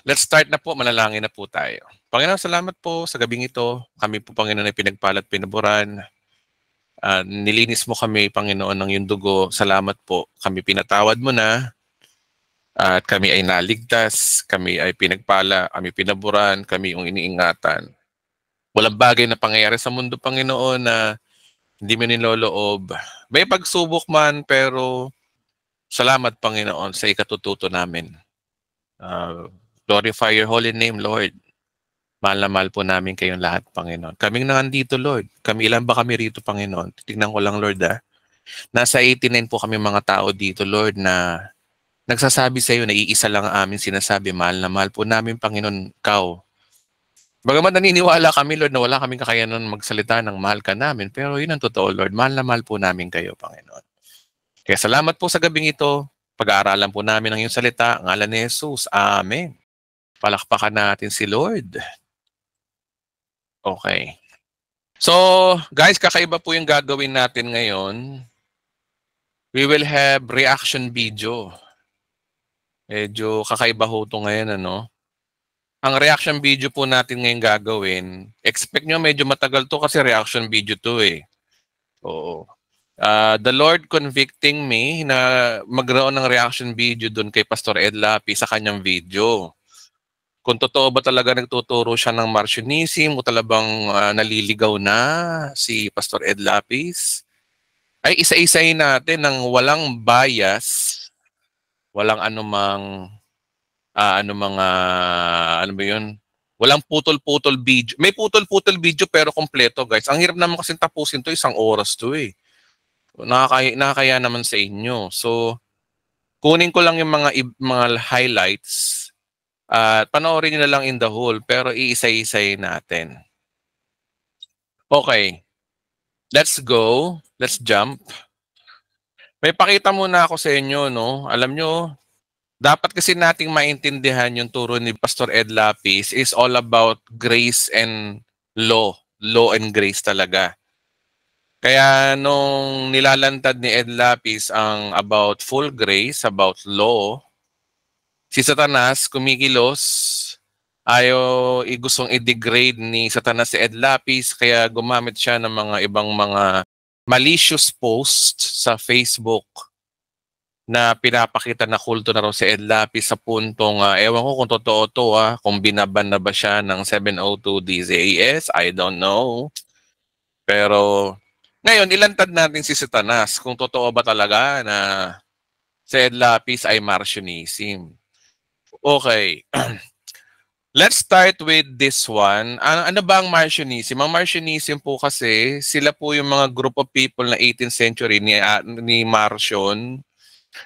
Let's start na po, manalangin na po tayo. Panginoon, salamat po sa gabing ito. Kami po, Panginoon, ay pinagpala at pinaburan. Nilinis mo kami, Panginoon, ng iyong dugo. Salamat po. Kami pinatawad mo na. At kami ay naligtas. Kami ay pinagpala. Kami pinaburan. Kami yung iniingatan. Walang bagay na pangyayari sa mundo, Panginoon, na hindi mo niloloob. May pagsubok man, pero salamat, Panginoon, sa ikatututo namin. Glorify your holy name, Lord. Mahal na mahal po namin kayong lahat, Panginoon. Kaming nandito, Lord. Ilan ba kami rito, Panginoon? Tignan ko lang, Lord, Nasa 89 po kami mga tao dito, Lord, na nagsasabi sa iyo na iisa lang ang amin sinasabi. Mahal na mahal po namin, Panginoon, Ikaw. Bagaman naniniwala kami, Lord, na wala kaming kakayanan magsalita ng mahal ka namin. Pero yun ang totoo, Lord. Mahal na mahal po namin kayo, Panginoon. Kaya salamat po sa gabing ito. Pag-aaralan po namin ang iyong salita. Ang ngalan ni Jesus. Amen. Palakpakan natin si Lord. Okay. So, guys, kakaiba po yung gagawin natin ngayon. We will have reaction video. Medyo kakaiba ho ito ngayon, ano? Ang reaction video po natin ngayon gagawin, expect nyo medyo matagal to kasi reaction video to eh. Oo. The Lord convicting me na magkaroon ng reaction video dun kay Pastor Ed Lapi sa kanyang video. Kung totoo ba talaga nagtuturo siya ng Marcionism o talagang naliligaw na si Pastor Ed Lapis, ay isa-isahin natin ng walang bias, walang anumang, ano ba yun? Walang putol-putol video. May putol-putol video pero kompleto, guys. Ang hirap naman kasi tapusin to, 1 oras to eh. Nakakaya naman sa inyo. So, kunin ko lang yung mga highlights at panoorin nyo na lang in the whole, pero iisa-isay natin. Okay. Let's go. Let's jump. May pakita muna ako sa inyo, no? Alam nyo, dapat kasi nating maintindihan yung turo ni Pastor Ed Lapis is all about grace and law. Law and grace talaga. Kaya nung nilalantad ni Ed Lapis ang about full grace, about law, si Satanas kumikilos, ayaw gustong i-degrade ni Satanas si Ed Lapis, kaya gumamit siya ng mga ibang mga malicious post sa Facebook na pinapakita na kulto na raw si Ed Lapis sa puntong, ewan ko kung totoo to, kung binaban na ba siya ng 702 DZAS, I don't know. Pero ngayon, ilantad natin si Satanas kung totoo ba talaga na si Ed Lapis ay Marcionism. Okay. Let's start with this one. Ano ba ang Marcionism? Ang Marcionism po kasi, sila po yung mga group of people na 18th century ni Marcion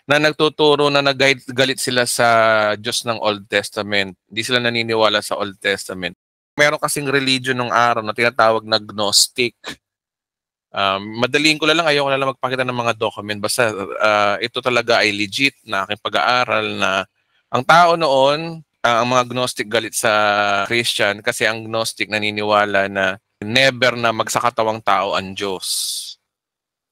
na nagtuturo na nagalit sila sa Diyos ng Old Testament. Hindi sila naniniwala sa Old Testament. Meron kasing religion ng araw na tinatawag na Gnostic. Madaling ko lang, ayoko na lang magpakita ng mga document. Basta ito talaga ay legit na aking pag-aaral na ang tao noon, ang mga Gnostic galit sa Christian kasi ang Gnostic naniniwala na never na magsakatawang tao ang Diyos.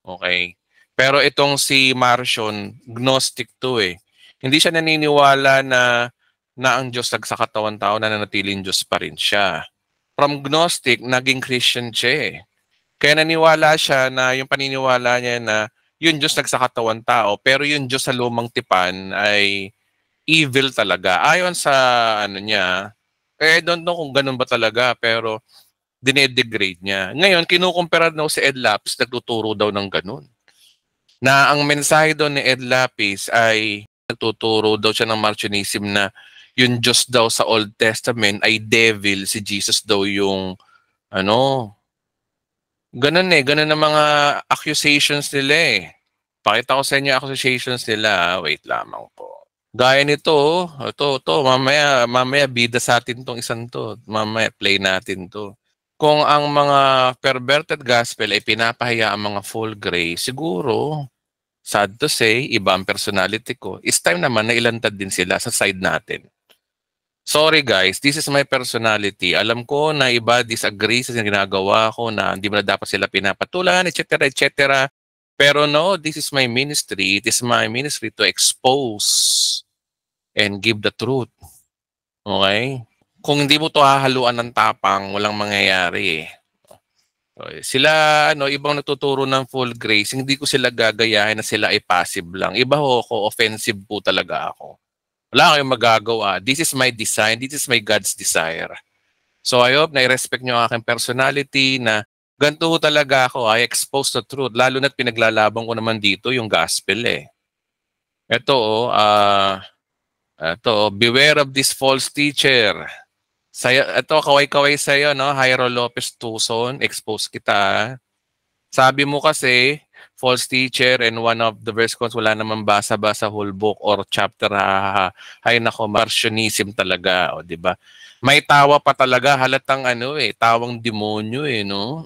Okay? Pero itong si Marcion, Gnostic to eh. Hindi siya naniniwala na ang Diyos nagsakatawang tao, na nanatiling Diyos pa rin siya. From Gnostic, naging Christian siya eh. Kaya naniwala siya na yung paniniwala niya na yung Diyos nagsakatawan tao, pero yung Diyos sa lumang tipan ay evil talaga. Ayon sa ano niya, I don't know kung ganun ba talaga, pero dinedegrade niya. Ngayon, kinukumpara daw si Ed Lapis, nagtuturo daw ng ganun. Na ang mensahe daw ni Ed Lapis ay nagtuturo daw siya ng Marcionism na yung Diyos daw sa Old Testament ay devil, si Jesus daw yung ganun eh, ganun ang mga accusations nila eh. Pakita ko sa inyo accusations nila. Wait lamang po. Gaya nito, ito, mamaya bida sa atin tong isang to. Mamaya play natin to. Kung ang mga perverted gospel ay pinapahiya ang mga full grace, siguro, sad to say, iba ang personality ko. It's time naman na ilantad din sila sa side natin. Sorry guys, this is my personality. Alam ko na iba disagree sa ginagawa ko na hindi mo na dapat sila pinapatulan, etc. etc. Pero no, this is my ministry. It is my ministry to expose and give the truth. Okay? Kung hindi mo to hahaluan ng tapang, walang mangyayari eh. Okay. Sila, ibang nagtuturo ng full grace, hindi ko sila gagayahin na sila ay passive lang. Iba ho ako, offensive po talaga ako. Wala kayong magagawa. This is my design. This is my God's desire. So I hope na-respect nyo ang aking personality na ganito talaga ako. I expose the truth. Lalo na't pinaglalaban ko naman dito yung gospel eh. Ito, beware of this false teacher. Ito, kaway-kaway sa'yo, no? Jairo Lopez Tuson, expose kita. Sabi mo kasi, false teacher and one of the verse cons, wala naman basa-basa whole book or chapter, Hay nako, Marcionism talaga, o, di ba? May tawa pa talaga, halatang tawang demonyo no?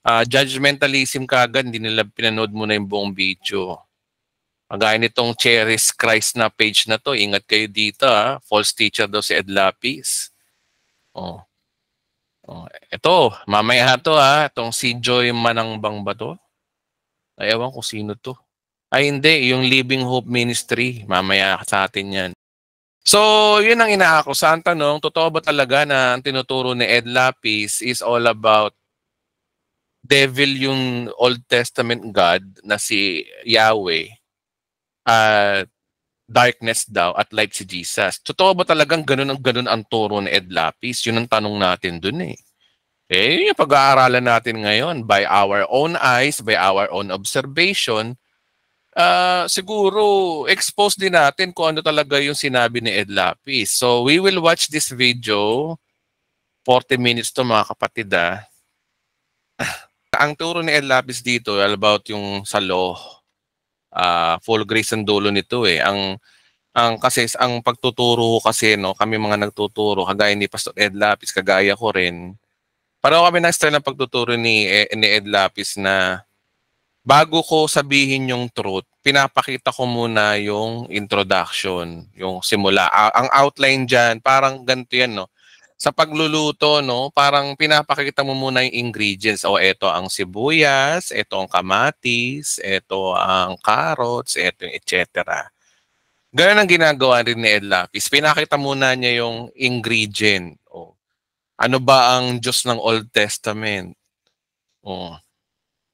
Judgmentalism kagad, hindi nila pinanood mo na yung buong video. Kagaya nitong Cherish Christ na page na to, ingat kayo dito false teacher daw si Ed Lapis. Ito, mamaya to itong si Joy Manangbang ba to? Ay, ewan ko sino to. Ay hindi, yung Living Hope Ministry, mamaya sa atin yan. So, yun ang inaakusahan tanong, totoo ba talaga na ang tinuturo ni Ed Lapis is all about devil yung Old Testament God na si Yahweh, darkness daw at light si Jesus. Totoo ba talagang ganun ang turo ni Ed Lapis? Yun ang tanong natin dun eh. Yung pag-aaralan natin ngayon by our own eyes, by our own observation, siguro expose din natin kung ano talaga yung sinabi ni Ed Lapis. So we will watch this video, 40 minutes to mga kapatid Ang turo ni Ed Lapis dito about yung sa law, full grace ang dulo nito eh. Ang pagtuturo kasi kami mga nagtuturo kagaya ni Pastor Ed Lapis, kagaya ko rin. Pareho kami ng style ng pagtuturo ni Ed Lapis na bago ko sabihin yung truth, pinapakita ko muna yung introduction, yung simula. Ang outline dyan, parang ganito yan, Sa pagluluto, parang pinapakita mo muna yung ingredients. Ito ang sibuyas, ito ang kamatis, ito ang carrots, ito yung etc. Ganun ang ginagawa rin ni Ed Lapis. Pinakita muna niya yung ingredient. Ano ba ang Diyos ng Old Testament?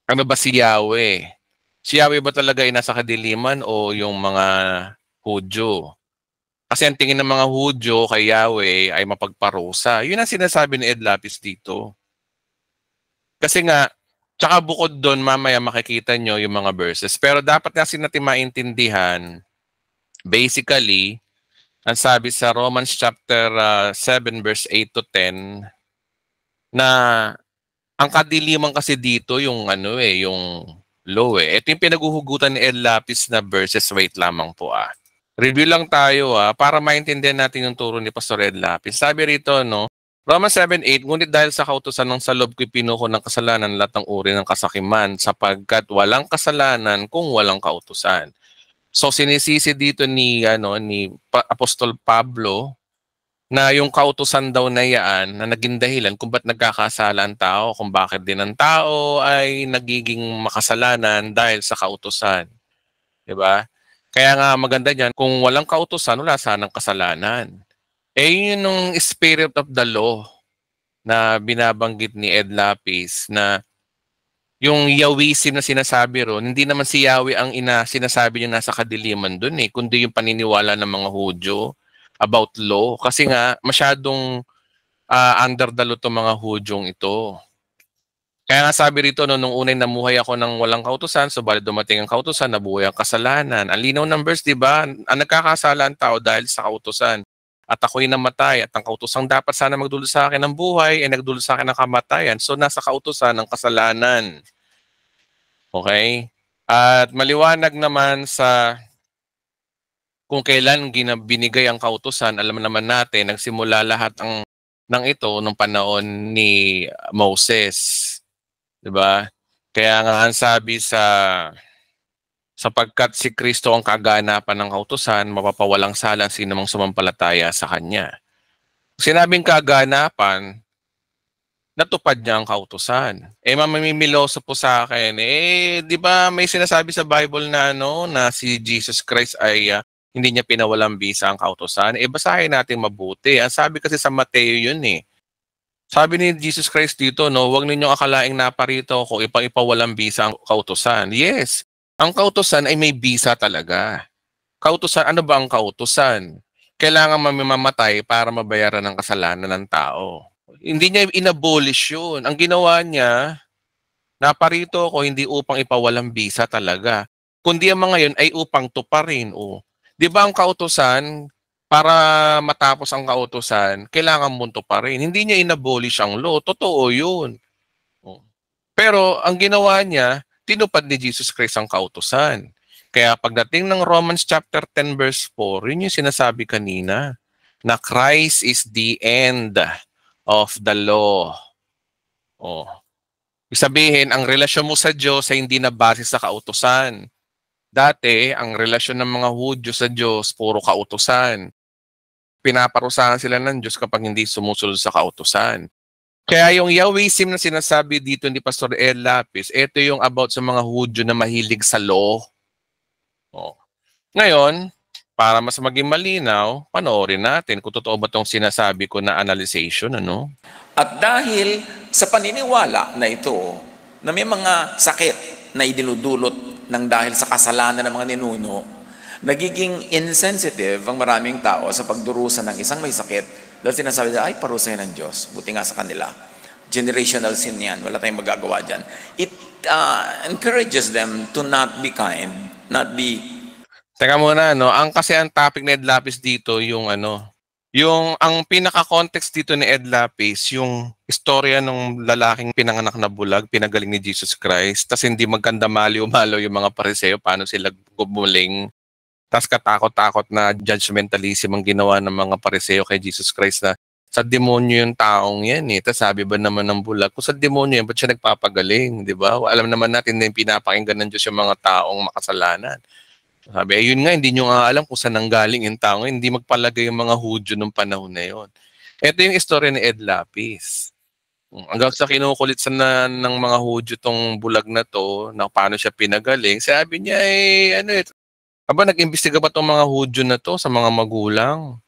Ano ba si Yahweh? Si Yahweh ba talaga ay nasa kadiliman o yung mga Hudyo? Kasi ang tingin ng mga Hudyo kay Yahweh ay mapagparusa. Yun ang sinasabi ni Ed Lapis dito. Kasi nga, tsaka bukod doon, mamaya makikita nyo yung mga verses. Pero dapat kasi natin maintindihan, basically, ang sabi sa Romans chapter 7 verse 8 to 10, na ang kadiliman kasi dito yung yung law eh. Ito yung pinaguhugutan ni Ed Lapis na verses. Wait lamang po Review lang tayo para maintindihan natin yung turo ni Pastor Ed Lapis. Sabi rito Romans 7:8, ngunit dahil sa kautusan ng sa loob ko'y pinuko ng kasalanan lahat ng uri ng kasakiman sapagkat walang kasalanan kung walang kautusan. So sinisisi dito ni Apostol Pablo na yung kautusan daw na yan na naging dahilan kung ba't nagkakasala ang tao, kung bakit din ang tao ay nagiging makasalanan dahil sa kautusan. Diba? Kaya nga maganda dyan, kung walang kautusan, wala sanang kasalanan. Yun yung spirit of the law na binabanggit ni Ed Lapis na yung Yahwism na sinasabi ron, hindi naman si Yahweh ang sinasabi niya nasa kadiliman dun kundi yung paniniwala ng mga Hudyo about law. Kasi nga, masyadong under the law itong mga Hudyong ito. Kaya nga sabi rito, nung unay namuhay ako ng walang kautusan, subalit dumating ang kautusan, nabuhay ang kasalanan. Ang linaw ng verse, di ba? Ang nagkakasala ang tao dahil sa kautusan. At ako'y namatay, at ang kautusang dapat sana magdulot sa akin ng buhay, ay nagdulot sa akin ng kamatayan. So nasa kautusan ang kasalanan. Okay? At maliwanag naman sa kung kailan binigay ang kautusan, alam naman natin, nagsimula lahat ng ito nung panahon ni Moses. Diba? Kaya nga ang sabi sapagkat si Kristo ang kaganapan ng kautusan, mapapawalang sala sino mang sumampalataya sa Kanya. Sinabing kaganapan, natupad niya ang kautusan. Mamimimiloso po sa akin, di ba may sinasabi sa Bible na na si Jesus Christ ay Hindi niya pinawalang bisa ang kautusan. Basahin natin mabuti. Ang sabi kasi sa Mateo yun eh. Sabi ni Jesus Christ dito, no, huwag ninyong akalaing naparito ako ipawalang bisa ang kautusan. Yes, ang kautusan ay may bisa talaga. Kautusan, ano ba ang kautusan? Kailangan mamamatay para mabayaran ng kasalanan ng tao. Hindi niya inabolish yun. Ang ginawa niya, naparito ako hindi upang ipawalang bisa talaga. Kundi ang mga yun ay upang tuparin. O. Di ba ang kautusan, para matapos ang kautusan, kailangan mong tuparin. Hindi niya inabolish ang law. Totoo yun. O. Pero ang ginawa niya, tinupad ni Jesus Christ ang kautusan. Kaya pagdating ng Romans chapter 10 verse 4, yun yung sinasabi kanina, na Christ is the end of the law. Oh. Ibig sabihin, ang relasyon mo sa Diyos ay hindi na base sa kautusan. Dati, ang relasyon ng mga Hudyo sa Diyos, puro kautusan. Pinaparusahan sila ng Diyos kapag hindi sumusunod sa kautusan. Kaya yung Yahwism na sinasabi dito ni Pastor Ed Lapis, ito yung about sa mga Hudyo na mahilig sa law. Oh. Ngayon, para mas maging malinaw, panoorin natin kung totoo ba itong sinasabi ko na analyzation, ano? At dahil sa paniniwala na ito, na may mga sakit na idinudulot ng dahil sa kasalanan ng mga ninuno, nagiging insensitive ang maraming tao sa pagdurusa ng isang may sakit dahil sinasabi nila, ay, parusahin ng Diyos. Buti nga sa kanila. Generational sin yan. Wala tayong magagawa dyan. It encourages them to not be kind, not be... Teka muna, no? Kasi ang topic ni Ed Lapis dito, yung ano, yung ang pinaka-context dito ni Ed Lapis, yung istorya ng lalaking pinanganak na bulag, pinagaling ni Jesus Christ, tas hindi magkanda maliw-malaw yung mga pariseo, paano sila gumuling. Tas katakot-takot na judgmentalism ang ginawa ng mga pariseo kay Jesus Christ na sa demonyo yung taong yan eh. Tas sabi ba naman ng bulag, kung sa demonyo yan, ba't siya nagpapagaling, di ba? Alam naman natin na yung pinapakinggan ng Diyos yung mga taong makasalanan. Sabi, ayun nga, hindi nyo nga alam kung saan nanggaling yung tao. Hindi magpalagay yung mga Hudyo nung panahon na yon. Ito yung istorya ni Ed Lapis. Hanggang sa kinukulit sa ng mga Hudyo tong bulag na to, na paano siya pinagaling, sabi niya, aba, nag-imbestiga ba tong mga Hudyo na to sa mga magulang?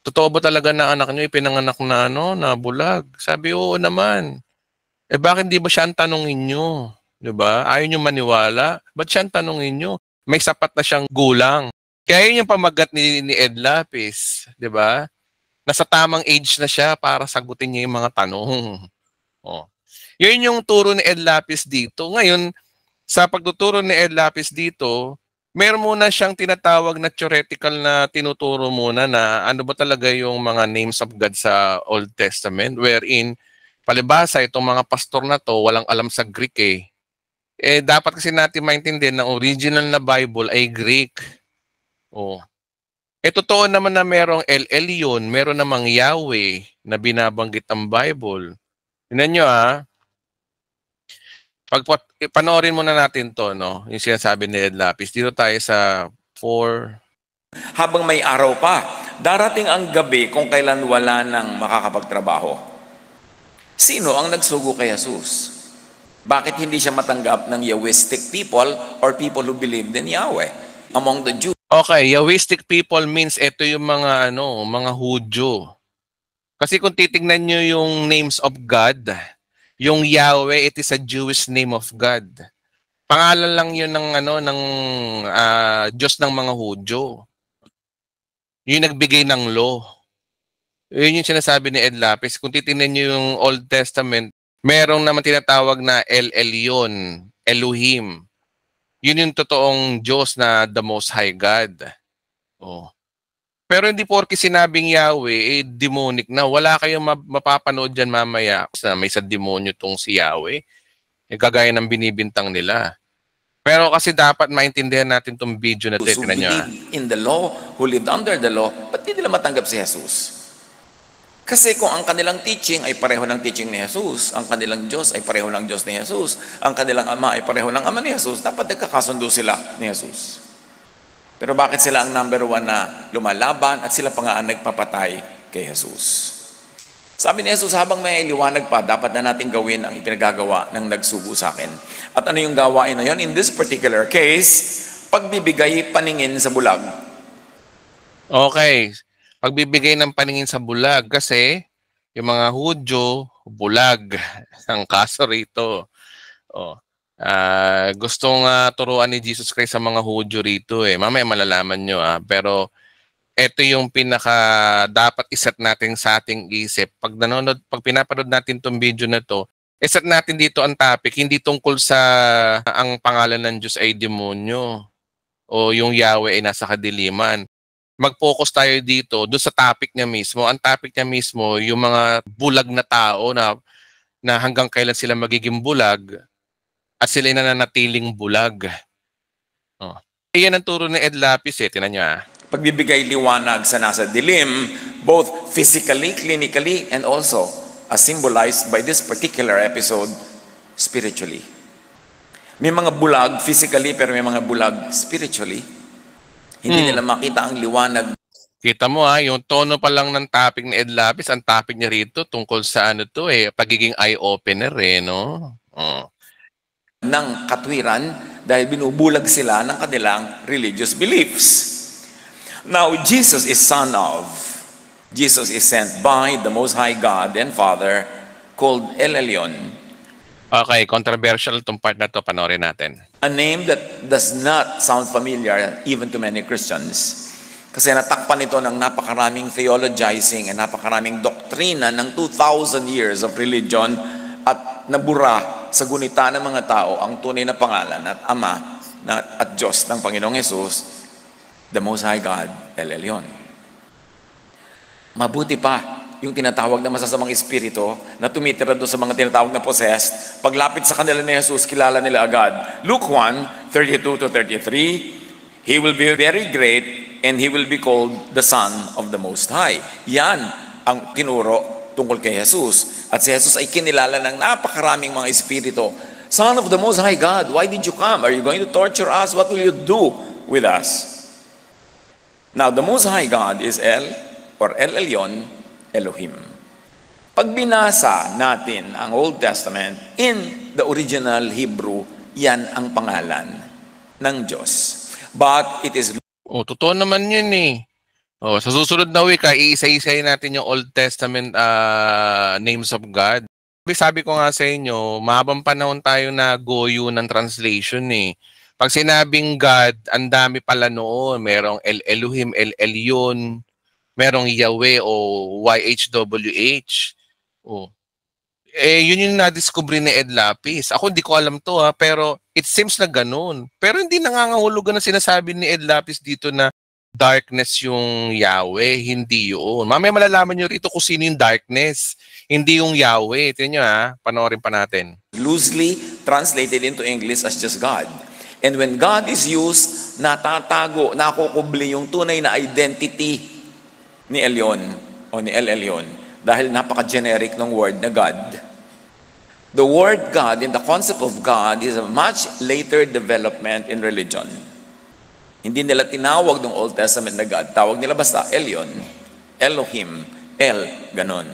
Totoo ba talaga na anak nyo ipinanganak na, na bulag? Sabi, oo naman. Bakit di ba siya ang tanongin nyo? Diba? Ayaw nyo maniwala? Ba't siya ang tanongin nyo? May sapat na siyang gulang. Kaya yun yung pamagat ni Ed Lapis, 'di ba? Nasa tamang age na siya para sagutin niya yung mga tanong. Oh. Yun yung turo ni Ed Lapis dito. Ngayon, sa pagtuturo ni Ed Lapis dito, meron muna siyang tinatawag na theoretical na tinuturo muna na ano ba talaga yung mga names of God sa Old Testament, wherein palibhasa itong mga pastor na to walang alam sa Greek eh. Dapat kasi natin maintindihan na original na Bible ay Greek. Oh. Totoo naman na merong El Elyon, meron namang Yahweh na binabanggit ang Bible. Tingnan nyo panoorin muna natin to, no? Yung sinasabi ni Ed Lapis. Dito tayo sa 4. Habang may araw pa, darating ang gabi kung kailan wala nang makakapagtrabaho. Sino ang nagsugo kay Jesus? Bakit hindi siya matanggap ng Yahwistic people or people who believed in Yahweh among the Jews? Okay, Yahwistic people means ito yung mga mga Hudyo. Kasi kung titingnan niyo yung names of God, yung Yahweh, it is a Jewish name of God. Pangalan lang yun ng ng Diyos ng mga Hudyo. Yung nagbigay ng law. Yun yung sinasabi ni Ed Lapis. Kung titingnan niyo yung Old Testament, merong naman tinatawag na El Elyon, Elohim. Yun yung totoong Diyos na the Most High God. Oh. Pero hindi porke sinabing Yahweh, demonic na. Wala kayong mapapanood dyan mamaya na may sa demonyo tong si Yahweh. Gagaya ng binibintang nila. Pero kasi dapat maintindihan natin tong video na ito. Who believed in the law, who lived under the law, ba't hindi nila matanggap si Jesus? Kasi kung ang kanilang teaching ay pareho ng teaching ni Jesus, ang kanilang Diyos ay pareho ng Diyos ni Jesus, ang kanilang Ama ay pareho ng Ama ni Jesus, dapat nagkakasundo sila ni Jesus. Pero bakit sila ang number 1 na lumalaban at sila pa nga ang nagpapatay kay Jesus? Sabi ni Jesus, habang may liwanag pa, dapat na natin gawin ang ipinagagawa ng nagsugo sa akin. At ano yung gawain na yun? In this particular case, pagbibigay paningin sa bulag. Okay. Pagbibigay ng paningin sa bulag kasi yung mga Hudyo, bulag ang kaso rito. Oh. Gustong turuan ni Jesus Christ sa mga Hudyo rito eh. Mamaya malalaman nyo pero ito yung pinaka dapat iset natin sa ating isip. Pag pinapanood natin tong video na to, iset natin dito ang topic, hindi tungkol sa ang pangalan ng Diyos ay demonyo o yung Yahweh ay nasa kadiliman. Mag-focus tayo dito doon sa topic niya mismo. Ang topic niya mismo, yung mga bulag na tao na hanggang kailan sila magiging bulag at sila ay nananatiling bulag. Oh. Iyan ang turo ni Ed Lapis eh. Tinan nyo Pagbibigay liwanag sa nasa dilim, both physically, clinically, and also as symbolized by this particular episode, spiritually. May mga bulag physically, pero may mga bulag spiritually. Hindi nila makita ang liwanag. Kita mo yung tono pa lang ng topic ni Ed Lapis, ang topic niya rito tungkol sa pagiging eye-opener no? Ng katwiran dahil binubulag sila ng kanilang religious beliefs. Now, Jesus is son of, Jesus is sent by the Most High God and Father called El Elyon. Okay, controversial itong part na to, panoorin natin. A name that does not sound familiar even to many Christians. Kasi natakpan ito ng napakaraming theologizing and napakaraming doktrina ng 2,000 years of religion at nabura sa gunita ng mga tao ang tunay na pangalan at Ama at Diyos ng Panginoong Hesus, the Most High God, El Elyon. Mabuti pa yung tinatawag na masasamang espiritu na tumitira doon sa mga tinatawag na possessed. Paglapit sa kanila ni Jesus, kilala nila agad. Luke 1:32-33, He will be very great and He will be called the Son of the Most High. Yan ang tinuro tungkol kay Jesus. At si Jesus ay kinilala ng napakaraming mga espiritu. Son of the Most High God, why did you come? Are you going to torture us? What will you do with us? Now, the Most High God is El Elyon, Elohim. Pag binasa natin ang Old Testament in the original Hebrew, yan ang pangalan ng Diyos. But it is... totoo naman yun eh. Sa susunod na week, iisa-isay natin yung Old Testament names of God. Sabi ko nga sa inyo, mahabang panahon tayo na goyo ng translation eh. Pag sinabing God, ang dami pala noon. Merong El Elohim, El Elyon, merong Yahweh o YHWH. Yun yung na-discover ni Ed Lapis. Ako hindi ko alam to pero it seems na ganun. Pero hindi nangangahulugan na sinasabi ni Ed Lapis dito na darkness yung Yahweh. Hindi yun. Mamaya malalaman nyo rito kung sino yung darkness. Hindi yung Yahweh. Tingnan nyo panoorin pa natin. Loosely translated into English as just God. And when God is used, natatago, nakukubli yung tunay na identity ni Elyon o ni El Elyon dahil napaka-generic ng word na God. The word God and the concept of God is a much later development in religion. Hindi nila tinawag ng Old Testament na God. Tawag nila basta Elyon, Elohim, El, ganon.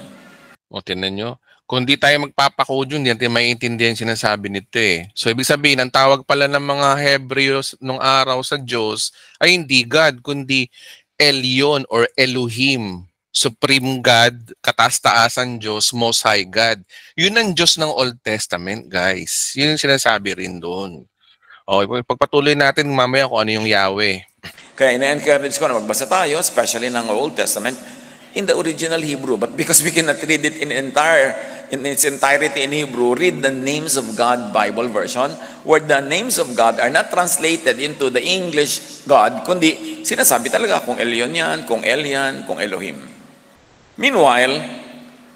Tingnan nyo. Kung di tayo magpapakode yun, hindi natin maiintindihan sinasabi nito eh. So, ibig sabihin, ang tawag pala ng mga Hebrews nung araw sa Diyos ay hindi God, kundi Elyon or Elohim. Supreme God, kataas-taasan Diyos, Most High God. Yun ang Diyos ng Old Testament, guys. Yun yung sinasabi rin doon. Okay, pagpatuloy natin mamaya kung ano yung Yahweh. Kaya ina-encourage ko na magbasa tayo, especially ng Old Testament, in the original Hebrew. But because we cannot read it in its entirety in Hebrew, read the Names of God Bible version, where the names of God are not translated into the English God, kundi sinasabi talaga kung Elyon yan, kung El yan, kung Elohim. Meanwhile,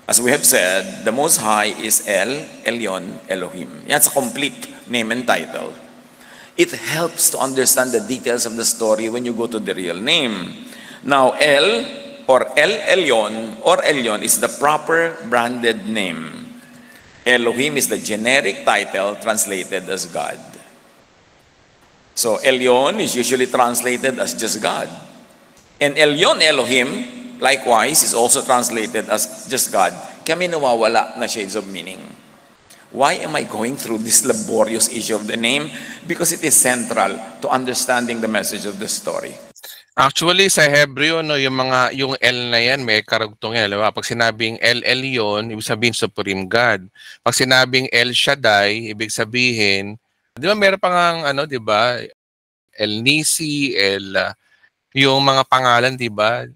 as we have said, the Most High is El, Elyon, Elohim. Yan sa complete name and title. It helps to understand the details of the story when you go to the real name. Now, El or El Elyon is the proper branded name. Elohim is the generic title translated as God. So Elyon is usually translated as just God. And Elyon, Elohim, likewise, is also translated as just God. Kami nawawala na shades of meaning. Why am I going through this laborious issue of the name? Because it is central to understanding the message of the story. Actually, sa Hebreo, no, yung L na yan, may karugtong yan. Diba? Pag sinabing El Elyon, ibig sabihin Supreme God. Pag sinabing El Shaddai, ibig sabihin, di ba meron pa nga, ano, di ba? El Nisi, yung mga pangalan, di ba?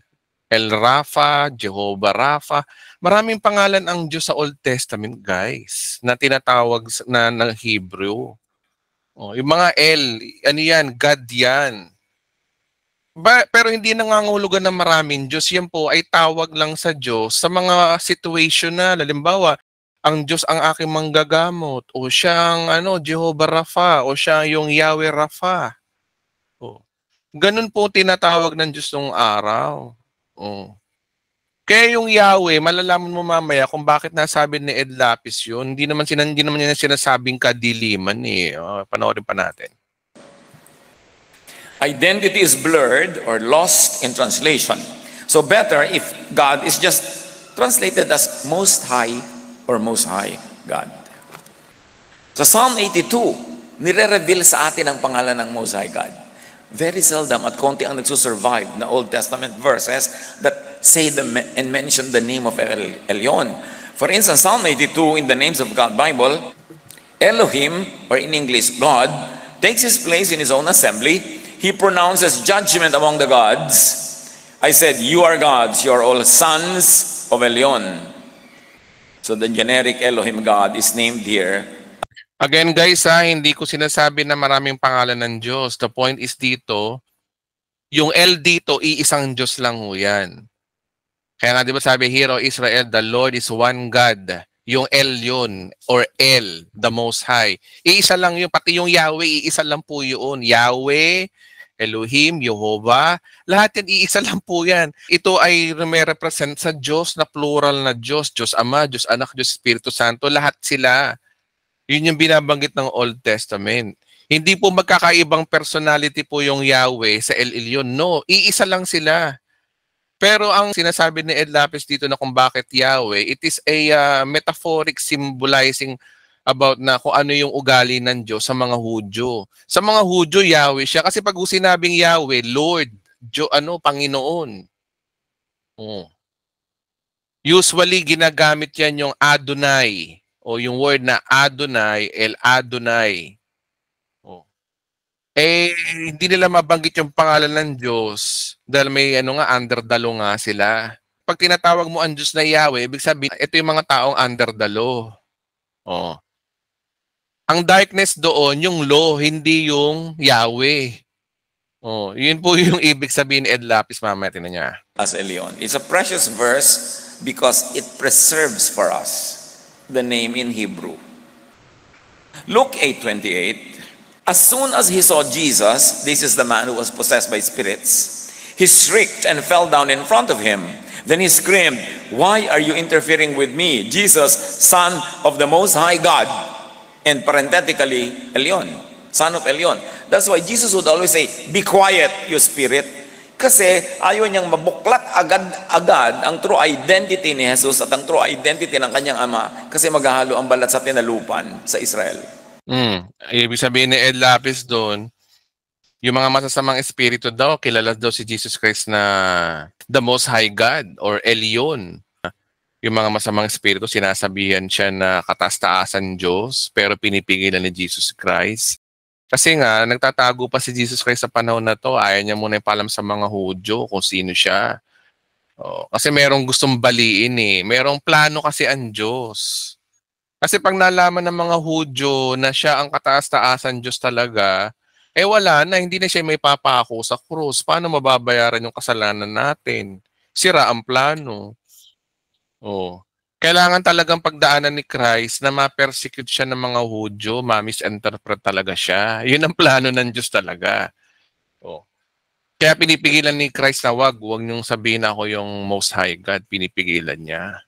El Rafa, Jehovah Rafa. Maraming pangalan ang Diyos sa Old Testament, guys, na tinatawag ng Hebrew. Oh, yung mga El, ano yan, God yan. Pero hindi nangangahulugan ng maraming Diyos. Yan po ay tawag lang sa Diyos sa mga situation na, halimbawa, ang Diyos ang aking manggagamot, o siyang Jehovah Rapha, o siya yung Yahweh Rapha. O. Ganun po tinatawag ng Diyos nung araw. O. Kaya yung Yahweh, malalaman mo mamaya kung bakit nasabi ni Ed Lapis yun. Hindi naman niya sinasabing kadiliman eh. O, panoorin pa natin. Identity is blurred or lost in translation. So better if God is just translated as Most High or Most High God. Sa Psalm 82, nire-reveal sa atin ang pangalan ng Most High God. Very seldom at konti ang nagsusurvive na Old Testament verses that say and mention the name of Elyon. For instance, Psalm 82 in the Names of God Bible, Elohim, or in English, God, takes his place in his own assembly. He pronounces judgment among the gods. I said, you are gods, you are all sons of Elyon. So the generic Elohim God is named here. Again guys, hindi ko sinasabi na maraming pangalan ng Diyos. The point is dito, yung L dito, iisang Diyos lang ho yan. Kaya nga di ba sabi, Hear, O Israel, the Lord is one God. Yung L yun, or L, the Most High. Iisa lang yun, pati yung Yahweh, iisa lang po yun. Yahweh, Elohim, Jehovah, lahat yan, iisa lang po yan. Ito ay may represent sa Diyos na plural na Diyos. Diyos Ama, Diyos Anak, Diyos Espiritu Santo, lahat sila. Yun yung binabanggit ng Old Testament. Hindi po magkakaibang personality po yung Yahweh sa El Elyon. No, iisa lang sila. Pero ang sinasabi ni Ed Lapis dito na kung bakit Yahweh, it is a metaphoric symbolizing about na kung ano yung ugali ng Diyos sa mga Hudyo. Sa mga Hudyo, Yahweh siya. Kasi pag sinabing Yahweh, Lord, Panginoon. Oh. Usually, ginagamit yan yung Adonai. O yung word na Adonai, El Adonai. Oh. Hindi nila mabanggit yung pangalan ng Diyos dahil may underdalo nga sila. Pag tinatawag mo ang Diyos na Yahweh, ibig sabihin, ito yung mga taong underdalo. Oh. Ang darkness doon, yung law, hindi yung Yahweh. Oh, yun po yung ibig sabihin ni Ed Lapis, mamaya tinan niya. As Elyon. It's a precious verse because it preserves for us the name in Hebrew. Luke 8:28. As soon as he saw Jesus, this is the man who was possessed by spirits, he shrieked and fell down in front of him. Then he screamed, "Why are you interfering with me, Jesus, Son of the Most High God?" And parenthetically, Elyon, Son of Elyon. That's why Jesus would always say, "Be quiet, you spirit." Kasi ayaw niyang mabuklat agad ang true identity ni Jesus at ang true identity ng kanyang ama kasi maghahalo ang balat sa tinalupan sa Israel. Ibig sabihin ni Ed Lapis doon, yung mga masasamang espiritu daw, kilala daw si Jesus Christ na the Most High God or Elyon. Yung mga masamang espiritu, sinasabihan siya na kataas-taasan Diyos pero pinipigilan ni Jesus Christ. Kasi nga, nagtatago pa si Jesus Christ sa panahon na to. Ayaw niya muna ipalam sa mga Hudyo kung sino siya. Kasi merong gustong baliin eh. Merong plano kasi ang Diyos. Kasi pag nalaman ng mga Hudyo na siya ang kataas-taasan Diyos talaga, wala na, hindi na siya may papako sa krus. Paano mababayaran yung kasalanan natin? Sira ang plano. Kailangan talagang pagdaanan ni Christ na ma-persecute siya ng mga Hudyo, ma-misinterpret talaga siya. Yun ang plano ng Diyos talaga. Kaya pinipigilan ni Christ na wag niyong sabihin ako yung Most High God. Pinipigilan niya.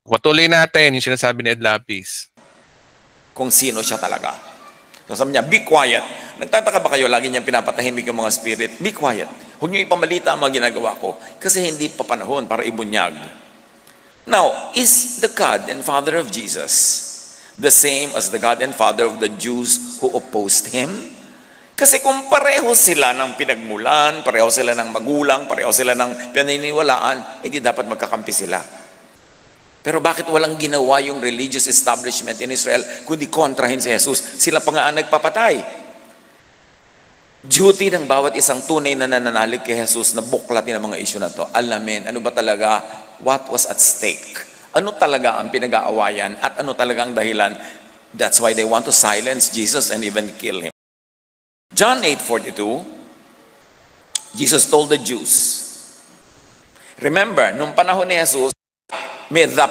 Patuloy natin yung sinasabi ni Ed Lapis. Kung sino siya talaga. So sabi niya, be quiet. Nagtataka ba kayo, lagi niyang pinapatahimik yung mga spirit? Be quiet. Huwag niyo ipamalita ang mga ginagawa ko kasi hindi pa panahon para ibunyag. Now, is the God and Father of Jesus the same as the God and Father of the Jews who opposed him? Kasi kung pareho sila ng pinagmulan, pareho sila ng magulang, pareho sila ng pinaniniwalaan, di dapat magkakampi sila. Pero bakit walang ginawa yung religious establishment in Israel kundi kontrahin si Jesus? Sila pa nga ang nagpapatay. Duty ng bawat isang tunay na nananalig kay Jesus na buklatin ang mga issue na to. Alamin, ano ba talaga, what was at stake? Ano talaga ang pinag-aawayan at ano talaga ang dahilan? That's why they want to silence Jesus and even kill him. John 8:42, Jesus told the Jews, remember, nung panahon ni Jesus, may the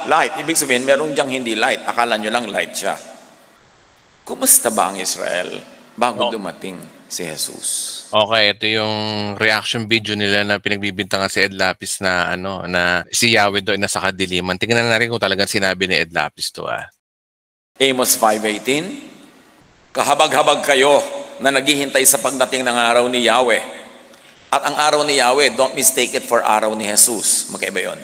light. Ibig sabihin, meron diyang hindi light. Akala nyo lang light siya. Kumusta ba ang Israel bago dumating si Jesus? Okay, ito yung reaction video nila na pinagbibintangan si Ed Lapis na na si Yahweh doon nasa kadiliman. Tingnan na rin kung talagang sinabi ni Ed Lapis to. Amos 5:18, kahabag-habag kayo na naghihintay sa pagdating ng araw ni Yahweh. At ang araw ni Yahweh, don't mistake it for araw ni Jesus. Magkaiba yun.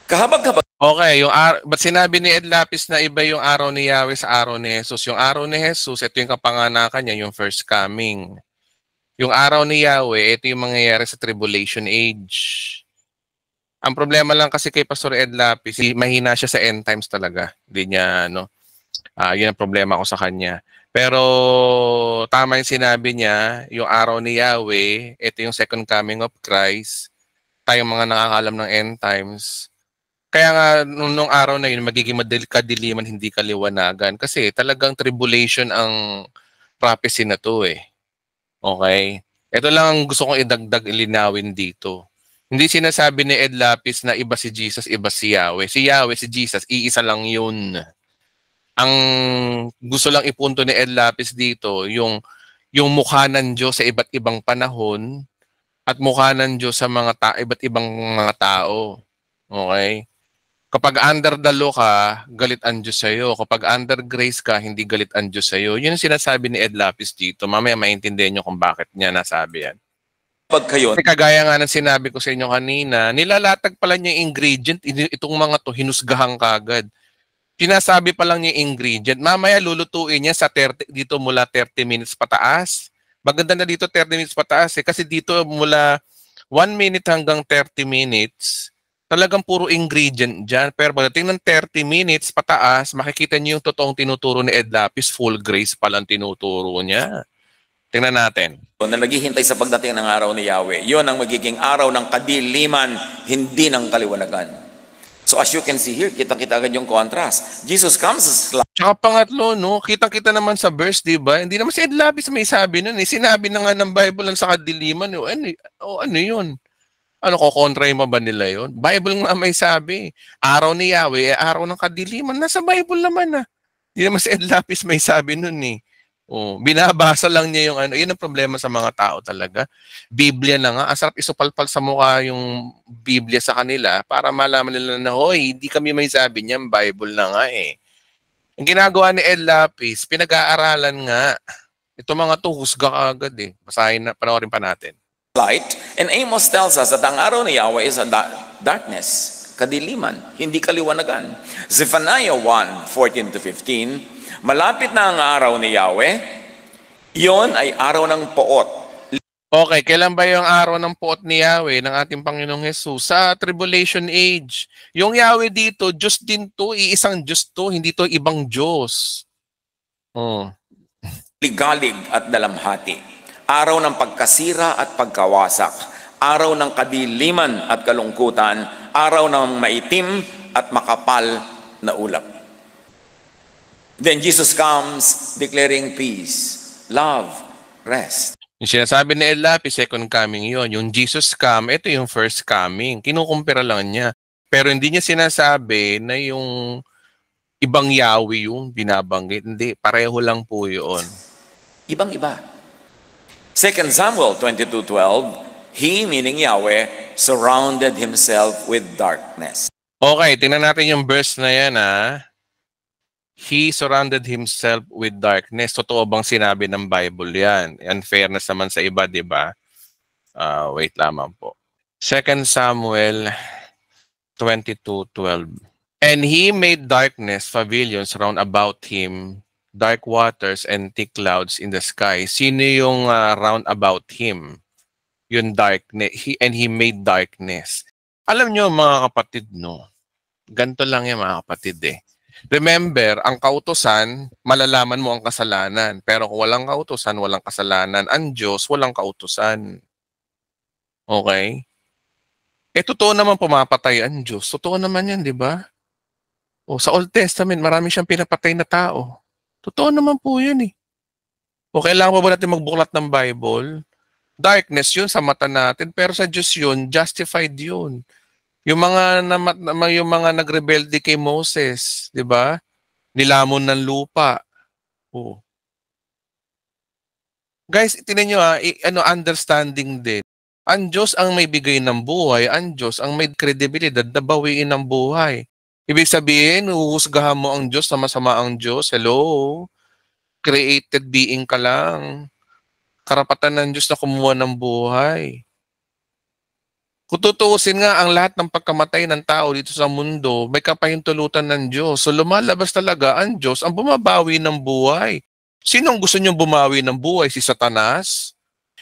Kahabag-habag. Okay, but sinabi ni Ed Lapis na iba yung araw ni Yahweh sa araw ni Jesus. Yung araw ni Jesus, ito yung kapanganakan niya, yung first coming. Yung araw ni Yahweh, ito yung mangyayari sa tribulation age. Ang problema lang kasi kay Pastor Ed Lapis, mahina siya sa end times talaga. Hindi niya, yun ang problema ko sa kanya. Pero tama yung sinabi niya, yung araw ni Yahweh, ito yung second coming of Christ. Tayong mga nakakalam ng end times. Kaya nga, nung araw na yun, magiging kadiliman, hindi kaliwanagan. Kasi talagang tribulation ang prophecy na to Okay? Ito lang ang gusto kong idagdag, ilinawin dito. Hindi sinasabi ni Ed Lapis na iba si Jesus, iba si Yahweh. Si Yahweh, si Jesus, iisa lang yun. Ang gusto lang ipunto ni Ed Lapis dito, yung mukha ng Diyos sa iba't ibang panahon at mukha ng Diyos sa iba't ibang mga tao. Okay? Kapag under the law ka, galit ang Diyos sa'yo. Kapag under grace ka, hindi galit ang Diyos sa'yo. Yun ang sinasabi ni Ed Lapis dito. Mamaya maintindihan nyo kung bakit niya nasabi yan. Kayo. Kagaya nga ng sinabi ko sa inyo kanina, nilalatag pala niya yung ingredient, itong mga to, hinusgahan kagad. Sinasabi pa lang niya yung ingredient. Mamaya lulutuin niya sa 30, dito mula 30 minutes pataas. Maganda na dito 30 minutes pataas kasi dito mula 1 minute hanggang 30 minutes, talagang puro ingredient dyan. Pero pagdating ng 30 minutes pataas, makikita niyo yung totoong tinuturo ni Ed Lapis, full grace palang tinuturo niya. Tingnan natin. Na naghihintay sa pagdating ng araw ni Yahweh, yon ang magiging araw ng kadiliman, hindi ng kaliwanagan. So as you can see here, kita-kita agad yung contrast. Jesus comes as light. Tsaka pangatlo, kita-kita naman sa verse, di ba? Hindi naman si Ed Lapis may sabi nun. Sinabi na nga ng Bible lang sa kadiliman. Ano yun? Ano, kukontrahin mo ba nila yun? Bible nga may sabi. Araw ni Yahweh, araw ng kadiliman. Nasa Bible naman Hindi naman si Ed Lapis may sabi nun binabasa lang niya yung yun ang problema sa mga tao talaga. Biblia na nga, ang sarap isupalpal sa mukha yung Biblia sa kanila para malaman nila na, hoy, hindi kami may sabi niyan, Bible na nga Ang ginagawa ni Ed Lapis, pinag-aaralan nga. Ito mga to, husga ka agad Basahin na, panoorin pa natin. Light, and Amos tells us that ang araw ni Yahweh is a darkness, kadiliman, hindi kaliwanagan. Zephaniah 1:14-15, malapit na ang araw ni Yahweh, yon ay araw ng poot. Okay, kailan ba yung araw ng poot ni Yahweh, ng ating Panginoong Jesus? Sa tribulation age. Yung Yahweh dito, Diyos din to, iisang Diyos to, hindi to ibang Diyos. Ligalig at dalamhati. Araw ng pagkasira at pagkawasak. Araw ng kadiliman at kalungkutan. Araw ng maitim at makapal na ulap. Then Jesus comes declaring peace, love, rest. Yung sinasabi ni Ed Lapis, second coming yon. Yung Jesus come, ito yung first coming. Kinukumpira lang niya. Pero hindi niya sinasabi na yung ibang Yahweh yung binabanggit. Hindi, pareho lang po yun. Ibang-iba. 2 Samuel 22:12, he, meaning Yahweh, surrounded himself with darkness. Okay, tingnan natin yung verse na yan He surrounded himself with darkness. Totoo bang sinabi ng Bible yan? Unfairness naman sa iba, di ba? Wait lamang po. 2 Samuel 22:12. And he made darkness pavilions round about him dark waters and thick clouds in the sky. Sino yung round about him? Yung darkness. He made darkness. Alam nyo mga kapatid, no? Ganito lang yan mga kapatid eh. Remember, ang kautusan, malalaman mo ang kasalanan. Pero kung walang kautusan, walang kasalanan. Ang Diyos, walang kautusan. Okay? Totoo naman pumatay ang Diyos. Totoo naman yan, di ba? Sa Old Testament, marami siyang pinapatay na tao. Totoo naman po yun eh. Kailangan pa ba natin magbuklat ng Bible? Darkness yun sa mata natin, pero sa Diyos yun, justified yun. Yung mga nagrebelde kay Moses, 'di ba? Nilamon ng lupa. Guys, tingnan niyo understanding din. Ang Diyos ang may bigay ng buhay, ang Diyos ang may kredibilidad na bawiin ng buhay. Ibig sabihin, huhusgahan mo ang Diyos na masama ang Diyos. Hello? Created being ka lang. Karapatan ng Diyos na kumuha ng buhay. Kung tutuusin nga ang lahat ng pagkamatay ng tao dito sa mundo, may kapahintulutan ng Diyos. So lumalabas talaga ang Diyos ang bumabawi ng buhay. Sino ang gusto niyong bumawi ng buhay? Si Satanas?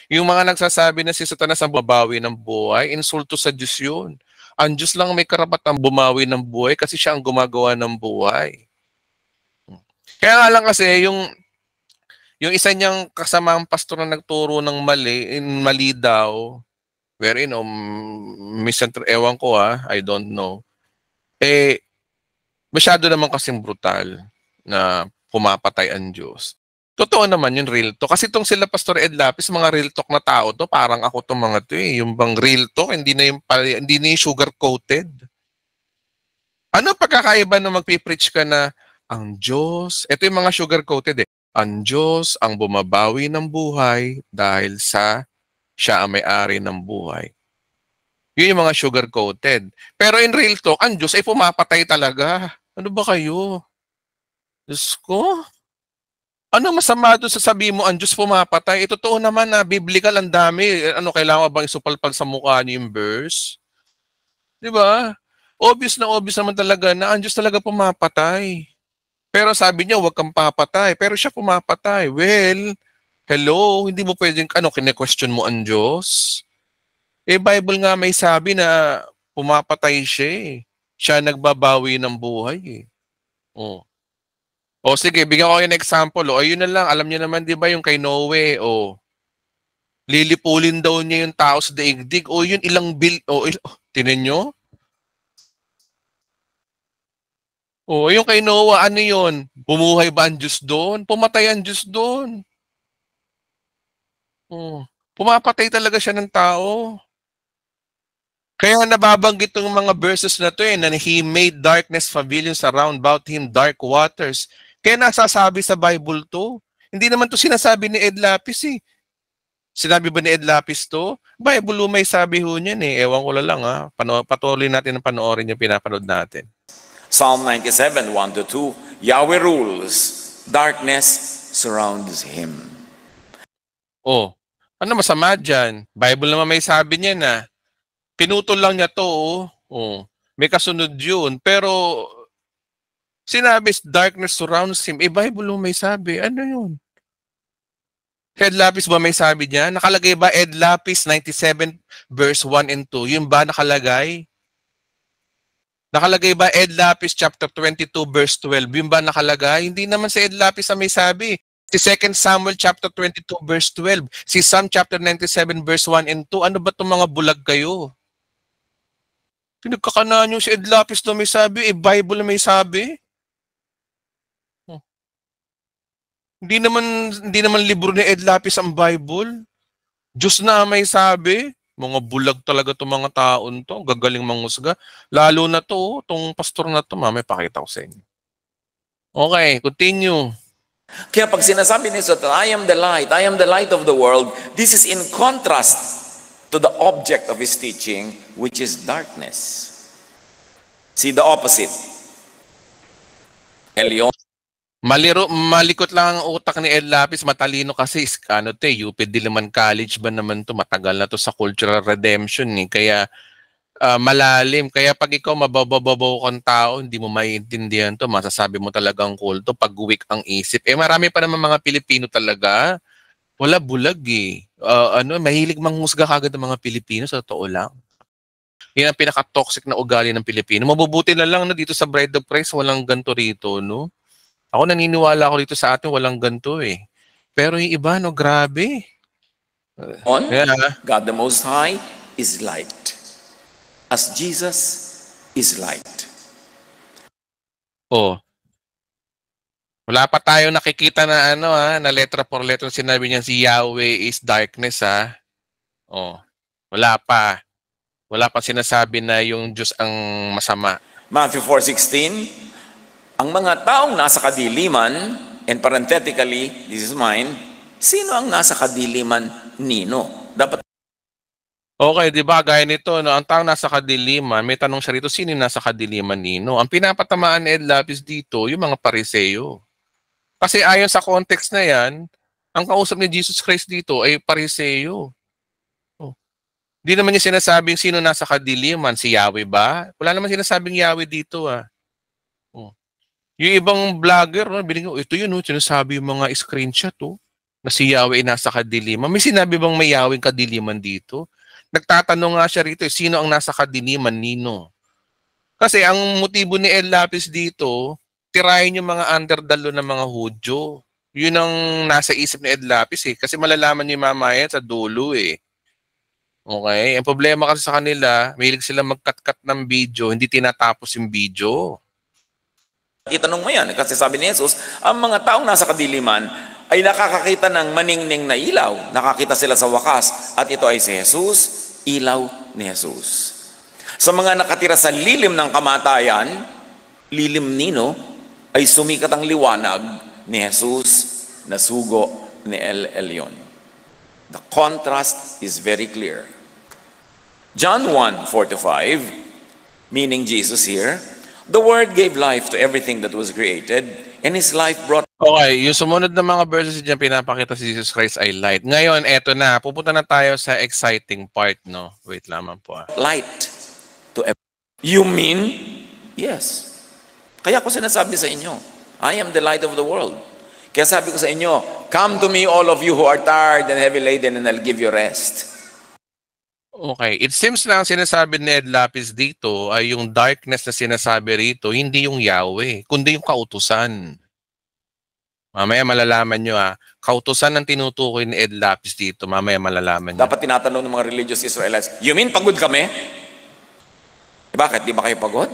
Yung mga nagsasabi na si Satanas ang bumabawi ng buhay, insulto sa Diyos yun. Ang Diyos lang may karapatang bumawi ng buhay kasi siya ang gumagawa ng buhay. Kaya nga lang kasi yung isa niyang kasamang pastor na nagturo ng mali daw, wherein, ewan ko I don't know. Masyado naman kasing brutal na pumapatay ang Diyos. Totoo naman yung real talk. Kasi itong sila Pastor Ed Lapis, mga real talk na tao to, parang ako itong mga to eh. Yung bang real talk, hindi na yung sugar-coated. Ano pagkakaiba na magpipreach ka na ang Diyos, ito yung mga sugar-coated eh. Ang Diyos ang bumabawi ng buhay dahil sa siya ang may-ari ng buhay. Yun yung mga sugar-coated. Pero in real talk, ang Diyos ay pumapatay talaga. Ano ba kayo? Diyos ko? Ano masama doon sa sabi mo, ang Diyos pumapatay? Totoo naman na biblical ang dami. Kailangan bang isupalpal sa mukha niyo yung verse? Di ba? Obvious naman talaga na ang Diyos talaga pumapatay. Pero sabi niya, huwag kang papatay. Pero siya pumapatay. Well, hello, hindi mo pwedeng, kine-question mo ang Diyos? Bible nga may sabi na pumapatay siya eh. Siya nagbabawi ng buhay eh. Sige, bigyan ko kayo ng example. Yun na lang, alam niyo naman di ba yung kay Noe, lilipulin daw niya yung tao sa daigdig. Yun ilang tinan nyo? Yung kay Noah, ano yun? Bumuhay ba ang Diyos doon? Pumatay ang Diyos doon. Pumapatay talaga siya ng tao. Kaya nababanggit yung mga verses na to na He made darkness pavilions around about Him, dark waters. Kaya nasasabi sa Bible to. Hindi naman to sinasabi ni Ed Lapis eh. Sinabi ba ni Ed Lapis to? Bible may sabi ho niyan eh. Ewan ko lang patuloy natin ang panoorin yung pinapanood natin. Psalm 97, 1-2, Yahweh rules, darkness surrounds Him. Ano masama dyan? Bible naman may sabi niya na pinutol lang niya to. May kasunod yun. Pero sinabi darkness surrounds Him. Bible may sabi. Ano yun? Ed Lapis ba may sabi niya? Nakalagay ba Ed Lapis 97 verse 1 and 2? Yun ba nakalagay? Nakalagay ba Ed Lapis chapter 22 verse 12? Yun ba nakalagay? Hindi naman si Ed Lapis ang may sabi. Si 2 Samuel chapter 22 verse 12. Si Psalm chapter 97 verse 1 and 2. Ano ba itong mga bulag kayo? Pinagkakanaan nyo si Ed Lapis na may sabi. Bible na may sabi. Hindi naman libro ni Ed Lapis ang Bible. Diyos na may sabi. Mga bulag talaga itong mga taon to. Gagaling manghusga. Lalo na to, itong pastor na to, may pakita ko sa inyo. Okay, continue. Kaya pag sinasabi ni Jesus, I am the light of the world, this is in contrast to the object of His teaching, which is darkness. See the opposite. Elion. Malikot lang ang utak ni Ed Lapis, matalino kasi UP Diliman College ba naman to, matagal na to sa cultural redemption kaya malalim. Kaya pag ikaw mabababaw kang tao, hindi mo maiintindihan to, masasabi mo talagang kulto pag weak ang isip. Marami pa naman mga Pilipino talaga, wala bulag eh. Mahilig manghusga kagad ng mga Pilipino, sa totoo lang. Yan ang pinaka-toxic na ugali ng Pilipino. Mabubuti na lang na dito sa Bride of Christ, walang ganito rito, no? Ako naniniwala ako dito sa atin, walang ganito eh. Pero yung iba, no, grabe. God the Most High is light. As Jesus is light. Oh. Wala pa tayo nakikita na na letra por letra sinabi niya si Yahweh is darkness Oh. Wala pa. Wala pa sinasabi na yung Diyos ang masama. Matthew 4:16, ang mga taong nasa kadiliman, and parenthetically, this is mine, sino ang nasa kadiliman nino? Dapat Okay, di ba? Gaya nito, no? Ang taong nasa kadiliman, may tanong siya rito, sino nasa kadiliman nino? Ang pinapatamaan ni Ed Lapis dito, yung mga Pariseo. Kasi ayon sa context na yan, ang kausap ni Jesus Christ dito ay Pariseo. Di naman niya sinasabing sino nasa kadiliman, si Yahweh ba? Wala naman sinasabing Yahweh dito Yung ibang vlogger, ito yun, sinasabi yung mga screenshot na si Yahweh nasa kadiliman. May sinabi bang may Yahweh kadiliman dito? Nagtatanong nga siya rito, sino ang nasa kadiliman, nino? Kasi ang motibo ni El Lapis dito, tirahin yung mga underdalo ng mga Hudyo. Yun ang nasa isip ni Ed Lapis kasi malalaman niyo mamaya sa dulo Okay? Ang problema kasi sa kanila, mahilig sila mag-cut-cut ng video, hindi tinatapos yung video. itanong mo yan, kasi sabi ni Jesus, ang mga taong nasa kadiliman ay nakakakita ng maningning na ilaw. Nakakita sila sa wakas, at ito ay si Jesus, ilaw ni Jesus. Sa mga nakatira sa lilim ng kamatayan, lilim nino, ay sumikat ang liwanag ni Jesus na sugo ni El Elyon. The contrast is very clear. John 1:4-5, meaning Jesus here, the Word gave life to everything that was created, and His life brought... Okay, yung sumunod na mga verses dyan, pinapakita si Jesus Christ ay light. Ngayon, eto na, pupunta na tayo sa exciting part, no? Wait lamang po Light to everyone. You mean? Yes. Kaya ko sinasabi sa inyo, I am the light of the world. Kaya sabi ko sa inyo, come to me all of you who are tired and heavy laden, and I'll give you rest. Okay, it seems na ang sinasabi ni Ed Lapis dito ay yung darkness na sinasabi rito, hindi yung Yahweh, kundi yung kautusan. Mamaya malalaman nyo kautusan ang tinutukoy ni Ed Lapis dito, mamaya malalaman nyo. Dapat tinatanong ng mga religious Israelites, you mean pagod kami? Bakit? Di ba kayo pagod?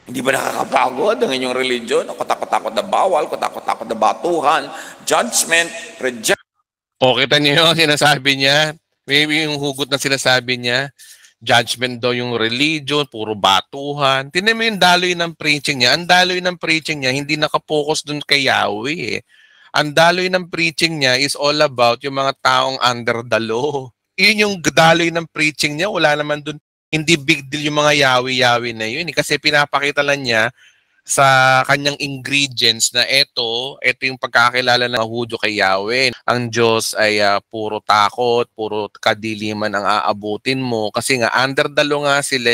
Hindi ba nakakapagod ang inyong religion? Katakot-takot na bawal, katakot-takot na batuhan, judgment, rejection. O, kita niyo yung sinasabi niya. Maybe yung hugot na sinasabi niya, judgment daw yung religion, puro batuhan. Tingnan mo yung daloy ng preaching niya. Ang daloy ng preaching niya, hindi nakapokus dun kay Yahweh Ang daloy ng preaching niya is all about yung mga taong under the law. Yun yung daloy ng preaching niya. Wala naman dun, hindi big deal yung mga Yahweh na yun. Kasi pinapakita lang niya sa kanyang ingredients na ito yung pagkakilala ng Hudyo kay Yahweh. Ang Diyos ay puro takot, puro kadiliman ang aabutin mo kasi nga under the law nga sila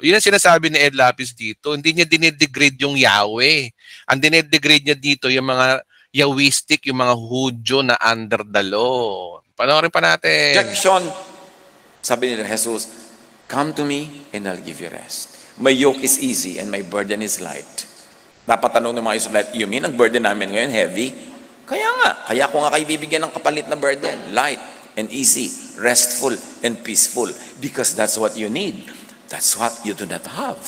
Yun ang sinasabi ni Ed Lapis dito. Hindi niya dinedegrade yung Yahweh. Ang dinedegrade niya dito yung mga Yahwistic, yung mga Hudyo na under the law. Panoorin pa natin. Rejection. Sabi ni Jesus, come to me and I'll give you rest. My yoke is easy and my burden is light. Dapat tanong ng mga Israelite, you mean ang burden namin ngayon heavy? Kaya ko nga kayo bibigyan ng kapalit na burden. Light and easy, restful and peaceful. Because that's what you need. That's what you do not have.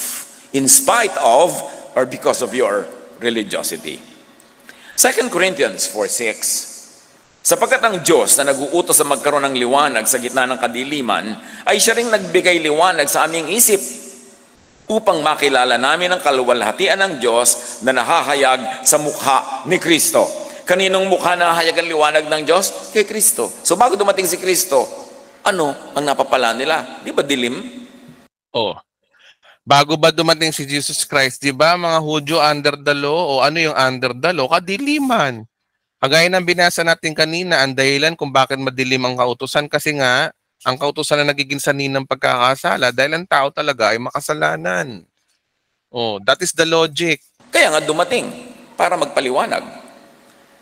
In spite of or because of your religiosity. 2 Corinthians 4:6, sapagkat ang Diyos na nag-uutos sa magkaroon ng liwanag sa gitna ng kadiliman, ay siya ring nagbigay liwanag sa aming isip upang makilala namin ang kaluwalhatian ng Diyos na nahahayag sa mukha ni Kristo. Kaninong mukha nahahayag ang liwanag ng Diyos? Kay Kristo. So bago dumating si Kristo, ano ang napapala nila? Di ba dilim? Bago ba dumating si Jesus Christ, di ba mga Hudyo under the law? O ano yung under the law? Kadiliman. Kagaya ng binasa natin kanina, ang dahilan kung bakit madilim ang kautusan kasi nga Ang kautusan na nagiging sanhi ng pagkakasala dahil ang tao talaga ay makasalanan. Oh, that is the logic. Kaya nga dumating para magpaliwanag.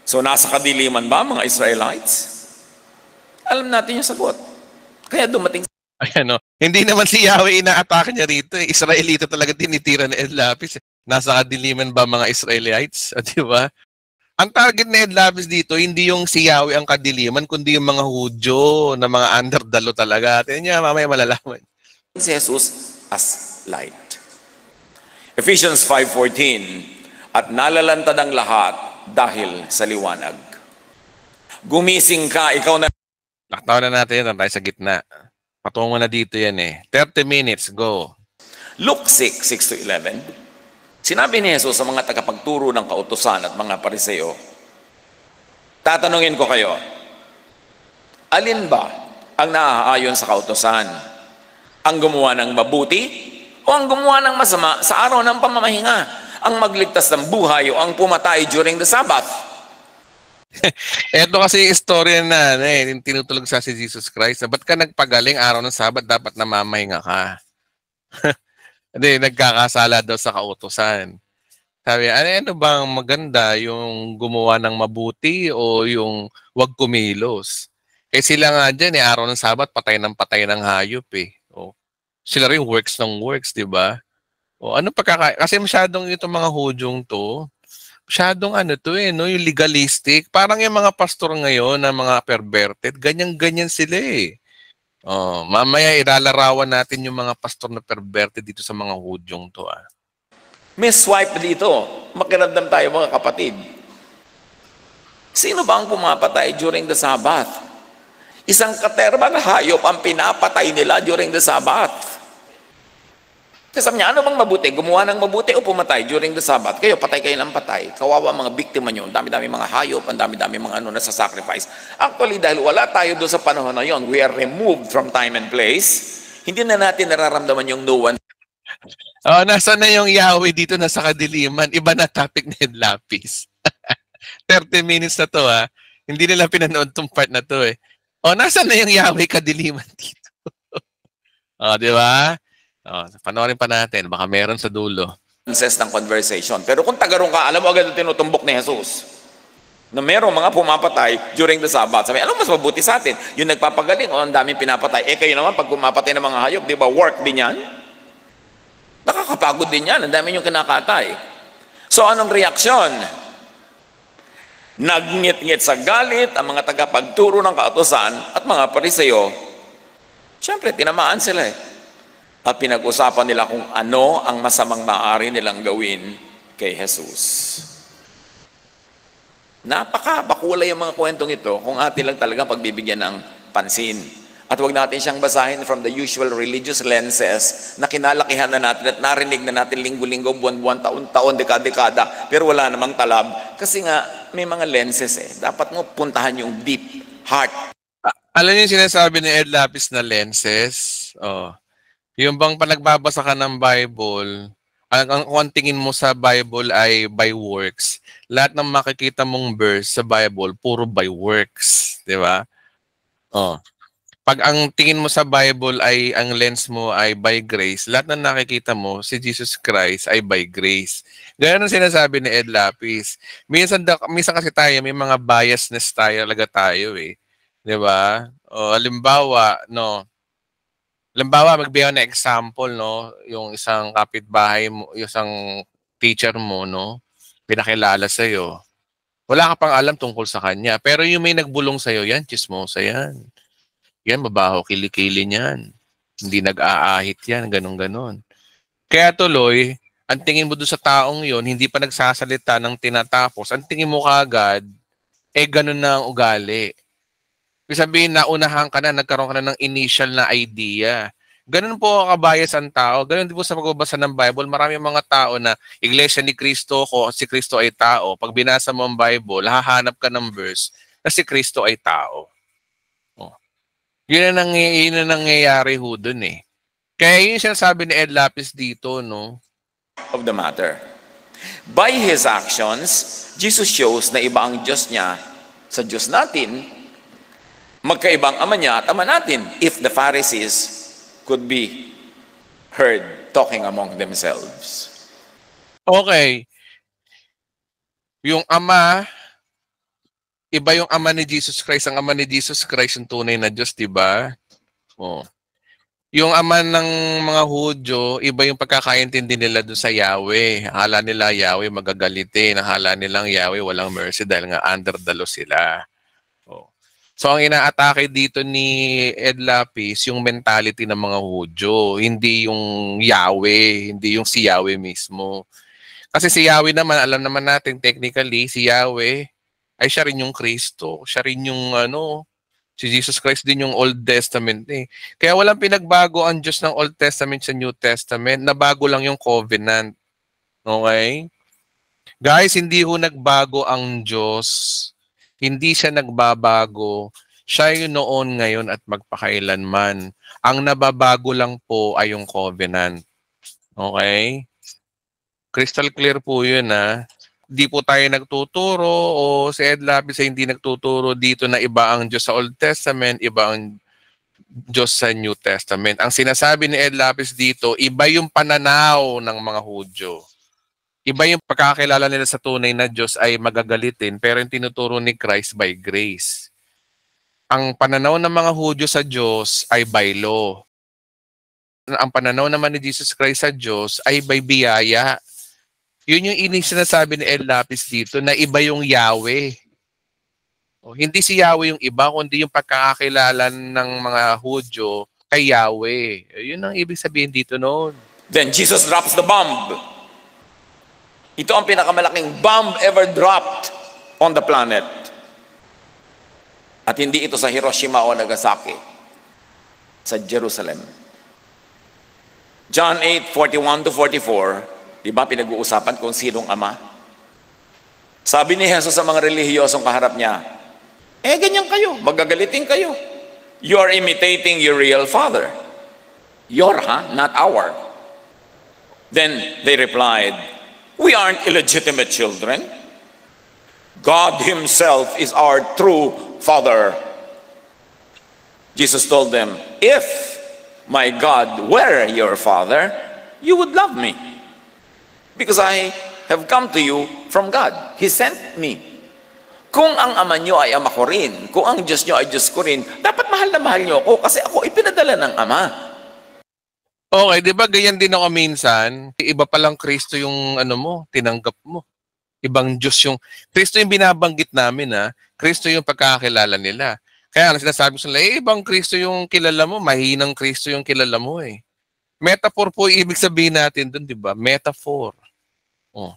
So nasa kadiliman ba mga Israelites? Alam natin yung sagot. Kaya dumating. Ayan, no? Hindi naman si Yahweh inaatake niya rito. Israelita talaga tinitira ni Ed Lapis. Nasa kadiliman ba mga Israelites? Di ba? Ang target ni Ed Lapis dito, hindi yung si Yahweh ang kadiliman, kundi yung mga Hudyo na mga under the law talaga. Tingnan niya, mamaya malalaman. Si Jesus as light. Ephesians 5:14, at nalalantad ang lahat dahil sa liwanag. Gumising ka, ikaw na. Nakatawa na natin yan, tayo sa gitna. Patungo na dito yan eh. 30 minutes, go. Luke 6:6-11, sinabi ni Jesus sa mga tagapagturo ng kautusan at mga pariseo, tatanungin ko kayo, alin ba ang naaayon sa kautusan? Ang gumawa ng mabuti o ang gumawa ng masama sa araw ng pamamahinga? Ang magligtas ng buhay o ang pumatay during the Sabbath? Ito kasi istorya na yung tinutulog sa si Jesus Christ. Ba't ka nagpagaling araw ng Sabat, dapat namamahinga ka? Hindi, nagkakasala daw sa kautusan. Sabi, ano bang maganda, yung gumawa ng mabuti o yung wag kumilos? Eh sila nga dyan, araw ng Sabat, patay ng hayop eh. O, sila rin works ng works, di ba? O, ano kasi masyadong itong mga Hudyong to, masyadong no, yung legalistic. Parang yung mga pastor ngayon na mga perverted, ganyan-ganyan sila eh. Oh, mamaya ilalarawan natin yung mga pastor na perverted dito sa mga Hudyong to ah. May swipe dito. Makiramdam tayo mga kapatid. Sino ba ang pumapatay during the Sabbath? Isang katerbang hayop ang pinapatay nila during the Sabbath. Kasi sabi niya, ano bang mabuti? Gumawa ng mabuti o pumatay during the Sabbath? Kayo, patay kayo ng patay. Kawawa mga biktima nyo. Ang dami-dami mga hayop, ang dami-dami mga nasa-sacrifice. Actually, dahil wala tayo doon sa panahon na yon, we are removed from time and place. Hindi na natin nararamdaman yung no one. Oh, nasa na yung Yahweh dito, nasa kadiliman. Iba na topic ni Ed Lapis. 30 minutes na to ha. Hindi nila pinanood tong part na to eh. Oh, nasa na yung Yahweh kadiliman dito? Oh, di ba? Oh, panoorin pa natin, baka meron sa dulo. Ng conversation. Pero kung tagarong ka, alam mo agad ang tinutumbok ni Jesus. Na merong mga pumapatay during the Sabbath. Sabi, ano mas mabuti sa atin? Yung nagpapagaling, ang daming pinapatay. Eh kayo naman, pag pumapatay ng mga hayop, di ba, work din yan? Nakakapagod din yan. Ang dami yung kinakatay. So, anong reaksyon? Nagngit-ngit sa galit ang mga tagapagturo ng kautusan at mga pariseo. Siyempre, tinamaan sila eh. At pinag-usapan nila kung ano ang masamang maaari nilang gawin kay Jesus. Napakabakulay yung mga kwentong ito kung atin lang talaga pagbibigyan ng pansin. At huwag natin siyang basahin from the usual religious lenses na kinalakihan na natin at narinig na natin linggo-linggo, buwan-buwan, taon-taon, dekada-dekada, pero wala namang talab. Kasi nga, may mga lenses eh. Dapat mo puntahan yung deep heart. Alam niyo yung sinasabi ni Ed Lapis na lenses? Oh. Yung bang panagbabasa ka ng Bible, kung ang tingin mo sa Bible ay by works, lahat ng makikita mong verse sa Bible, puro by works. Di ba? Oh. Pag ang tingin mo sa Bible ay, ang lens mo ay by grace, lahat ng nakikita mo, si Jesus Christ ay by grace. Ganyan ang sinasabi ni Ed Lapis. Minsan kasi tayo, may mga biasness talaga tayo eh. Di ba? O, halimbawa, magbigay ng example, no, yung isang kapitbahay mo, yung isang teacher mo, no, pinakilala sa iyo. Wala ka pang alam tungkol sa kanya, pero yung may nagbulong sa iyo, yan, chismosa yan. Yan, mabaho, kilikili niyan. Hindi nag-aahit yan, ganun-ganon. Kaya tuloy, ang tingin mo doon sa taong yon, hindi pa nagsasalita ng tinatapos, ang tingin mo kaagad, ganun na ang ugali. Ibig sabihin, naunahan ka na, nagkaroon ka na ng initial na idea. Ganun po kabayas ang tao. Ganun din po sa magbabasa ng Bible. Marami mga tao na Iglesia ni Cristo ko, si Cristo ay tao. Pag binasa mo ang Bible, hahanap ka ng verse na si Cristo ay tao. Oh. Yun ang nangyayari ho dun eh. Kaya yun sinasabi ni Ed Lapis dito, no? Of the matter. By His actions, Jesus shows na iba ang Diyos niya sa Diyos natin. Magkaibang ama niya at ama natin, if the Pharisees could be heard talking among themselves. Okay. Yung ama, iba yung ama ni Jesus Christ. Ang ama ni Jesus Christ, yung tunay na Diyos, di ba? Oh. Yung ama ng mga Hudyo, iba yung pagkakaintindi nila doon sa Yahweh. Akala nila Yahweh magagalitin. Akala nilang Yahweh walang mercy dahil nga under the law sila. Oh. So ang inaatake dito ni Ed Lapis, yung mentality ng mga Hudyo. Hindi yung Yahweh, hindi yung si Yahweh mismo. Kasi si Yahweh naman, alam naman natin technically, si Yahweh ay siya rin yung Kristo. Siya rin yung si Jesus Christ din yung Old Testament eh. Kaya walang pinagbago ang Diyos ng Old Testament sa New Testament. Nabago lang yung covenant. Okay? Guys, hindi ho nagbago ang Diyos. Hindi siya nagbabago. Siya yung noon, ngayon at magpakailanman. Ang nababago lang po ay yung covenant. Okay? Crystal clear po yun ha. Di po tayo nagtuturo o si Ed Lapis ay hindi nagtuturo dito na iba ang Diyos sa Old Testament, iba ang Diyos sa New Testament. Ang sinasabi ni Ed Lapis dito, iba yung pananaw ng mga Hudyo. Iba yung pagkakilala nila sa tunay na Diyos ay magagalitin, pero yung tinuturo ni Christ by grace. Ang pananaw ng mga Hudyo sa Diyos ay by law. Ang pananaw naman ni Jesus Christ sa Diyos ay by biyaya. Yun yung sinasabi ni El Lapis dito na iba yung Yahweh. O, hindi si Yahweh yung iba, kundi yung pagkakakilala ng mga Hudyo kay Yahweh. Yun ang ibig sabihin dito noon. Then Jesus drops the bomb. Ito ang pinakamalaking bomb ever dropped on the planet. At hindi ito sa Hiroshima o Nagasaki, sa Jerusalem. John 8:41-44, di ba pinag-uusapan kung sinong ama? Sabi ni Jesus sa mga relihiyosong kaharap niya, ganyan kayo, magagalitin kayo. You are imitating your real father. Your, not our. Then they replied, we aren't illegitimate children. God himself is our true father. Jesus told them, if my God were your father, you would love me. Because I have come to you from God. He sent me. Kung ang ama nyo ay ama ko rin, kung ang Diyos nyo ay Diyos ko rin, dapat mahal na mahal nyo ako kasi ako ipinadala ng ama. Okay, di ba ganyan din ako minsan? Iba palang Kristo yung tinanggap mo. Ibang Diyos yung, Kristo yung binabanggit namin Kristo yung pagkakakilala nila. Kaya sinasabi ko sila, ibang Kristo yung kilala mo, mahinang Kristo yung kilala mo eh. Metaphor po ibig sabihin natin doon, di ba? Metaphor. Oh.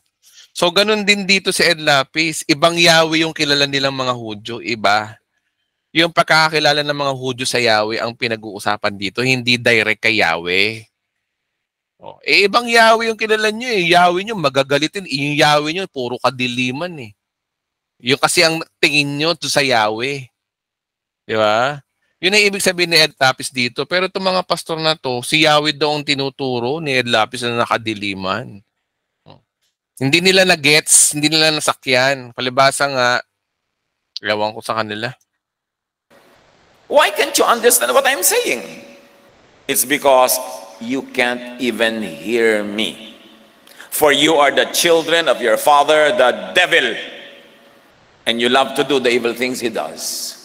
So, ganun din dito si Ed Lapis. Ibang Yahweh yung kilala nilang mga Hudyo. Iba. Yung pagkakakilala ng mga Hudyo sa Yahweh ang pinag-uusapan dito, hindi direct kay Yahweh. Oh. Ibang Yahweh yung kilala nyo eh. Yahweh nyo, magagalitin. Yung Yahweh nyo, puro kadiliman eh. Yung kasi ang tingin nyo sa Yahweh. Di ba? Yun ang ibig sabihin ni Ed Lapis dito. Pero itong mga pastor na to, si Yahweh daw ang tinuturo ni Ed Lapis na nakadiliman. Hindi nila na-gets, hindi nila nasakyan. Palibasa nga, ewan ko sa kanila. Why can't you understand what I'm saying? It's because you can't even hear me. For you are the children of your father, the devil. And you love to do the evil things he does.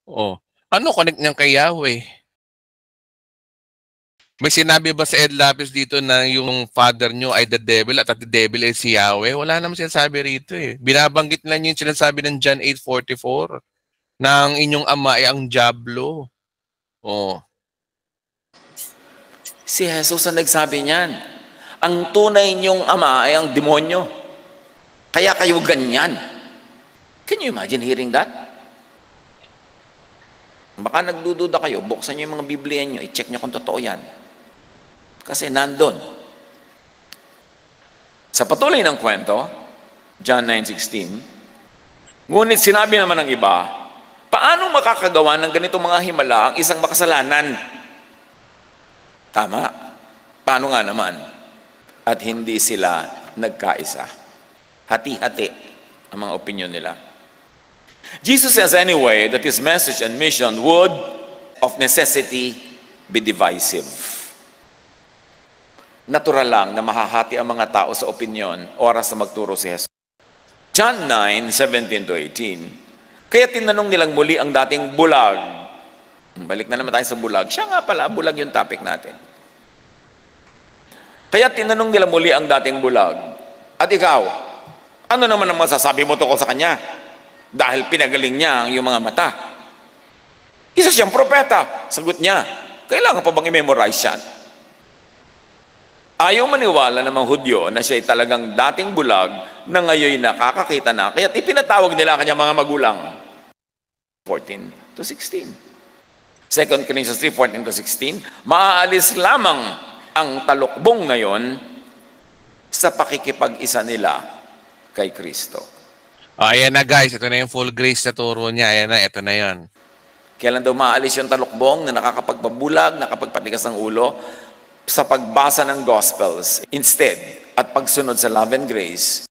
Oh. Ano connect niyang kay Yahweh? May sinabi ba sa Ed Lapis dito na yung father nyo ay the devil at the devil ay si Yahweh? Wala naman sinasabi rito eh. Binabanggit lang yung sinasabi ng John 8:44 na ang inyong ama ay ang Diablo. Oh. Si Jesus ang nagsabi niyan. Ang tunay niyong ama ay ang demonyo. Kaya kayo ganyan. Can you imagine hearing that? Baka nagdududa kayo, buksan niyo yung mga Biblia niyo, i-check niyo kung totoo yan. Kasi nandun. Sa patuloy ng kwento, John 9:16, ngunit sinabi naman ng iba, paano makakagawa ng ganitong mga himala ang isang makasalanan? Tama. Paano nga naman? At hindi sila nagkaisa. Hati-hati ang mga opinyon nila. Jesus says anyway that his message and mission would, of necessity, be divisive. Natural lang na mahahati ang mga tao sa opinyon oras na magturo si Jesus. John 9:17-18. Kaya tinanong nilang muli ang dating bulag. Balik na naman tayo sa bulag. Siya nga pala, bulag yung topic natin. Kaya tinanong nila muli ang dating bulag. At ikaw, ano naman ang masasabi mo tungkol sa kanya? Dahil pinagaling niya ang iyong mga mata. Isa siyang propeta. Sagot niya, kailangan pa bang i-memorize yan? Ayaw maniwala ng mga Hudyo na siya ay talagang dating bulag na ngayon nakakakita na, kaya ipinatawag nila kanyang mga magulang. 14-16. 2 Corinthians 3:14-16, maaalis lamang ang talukbong ngayon sa pakikipag-isa nila kay Kristo. Ayan na guys, ito na yung full grace na turo niya. Ayan na, ito na yon. Kailan daw maalis yung talukbong na nakakapagpabulag, nakapagpatigas ng ulo? Sa pagbasa ng Gospels instead at pagsunod sa love and grace.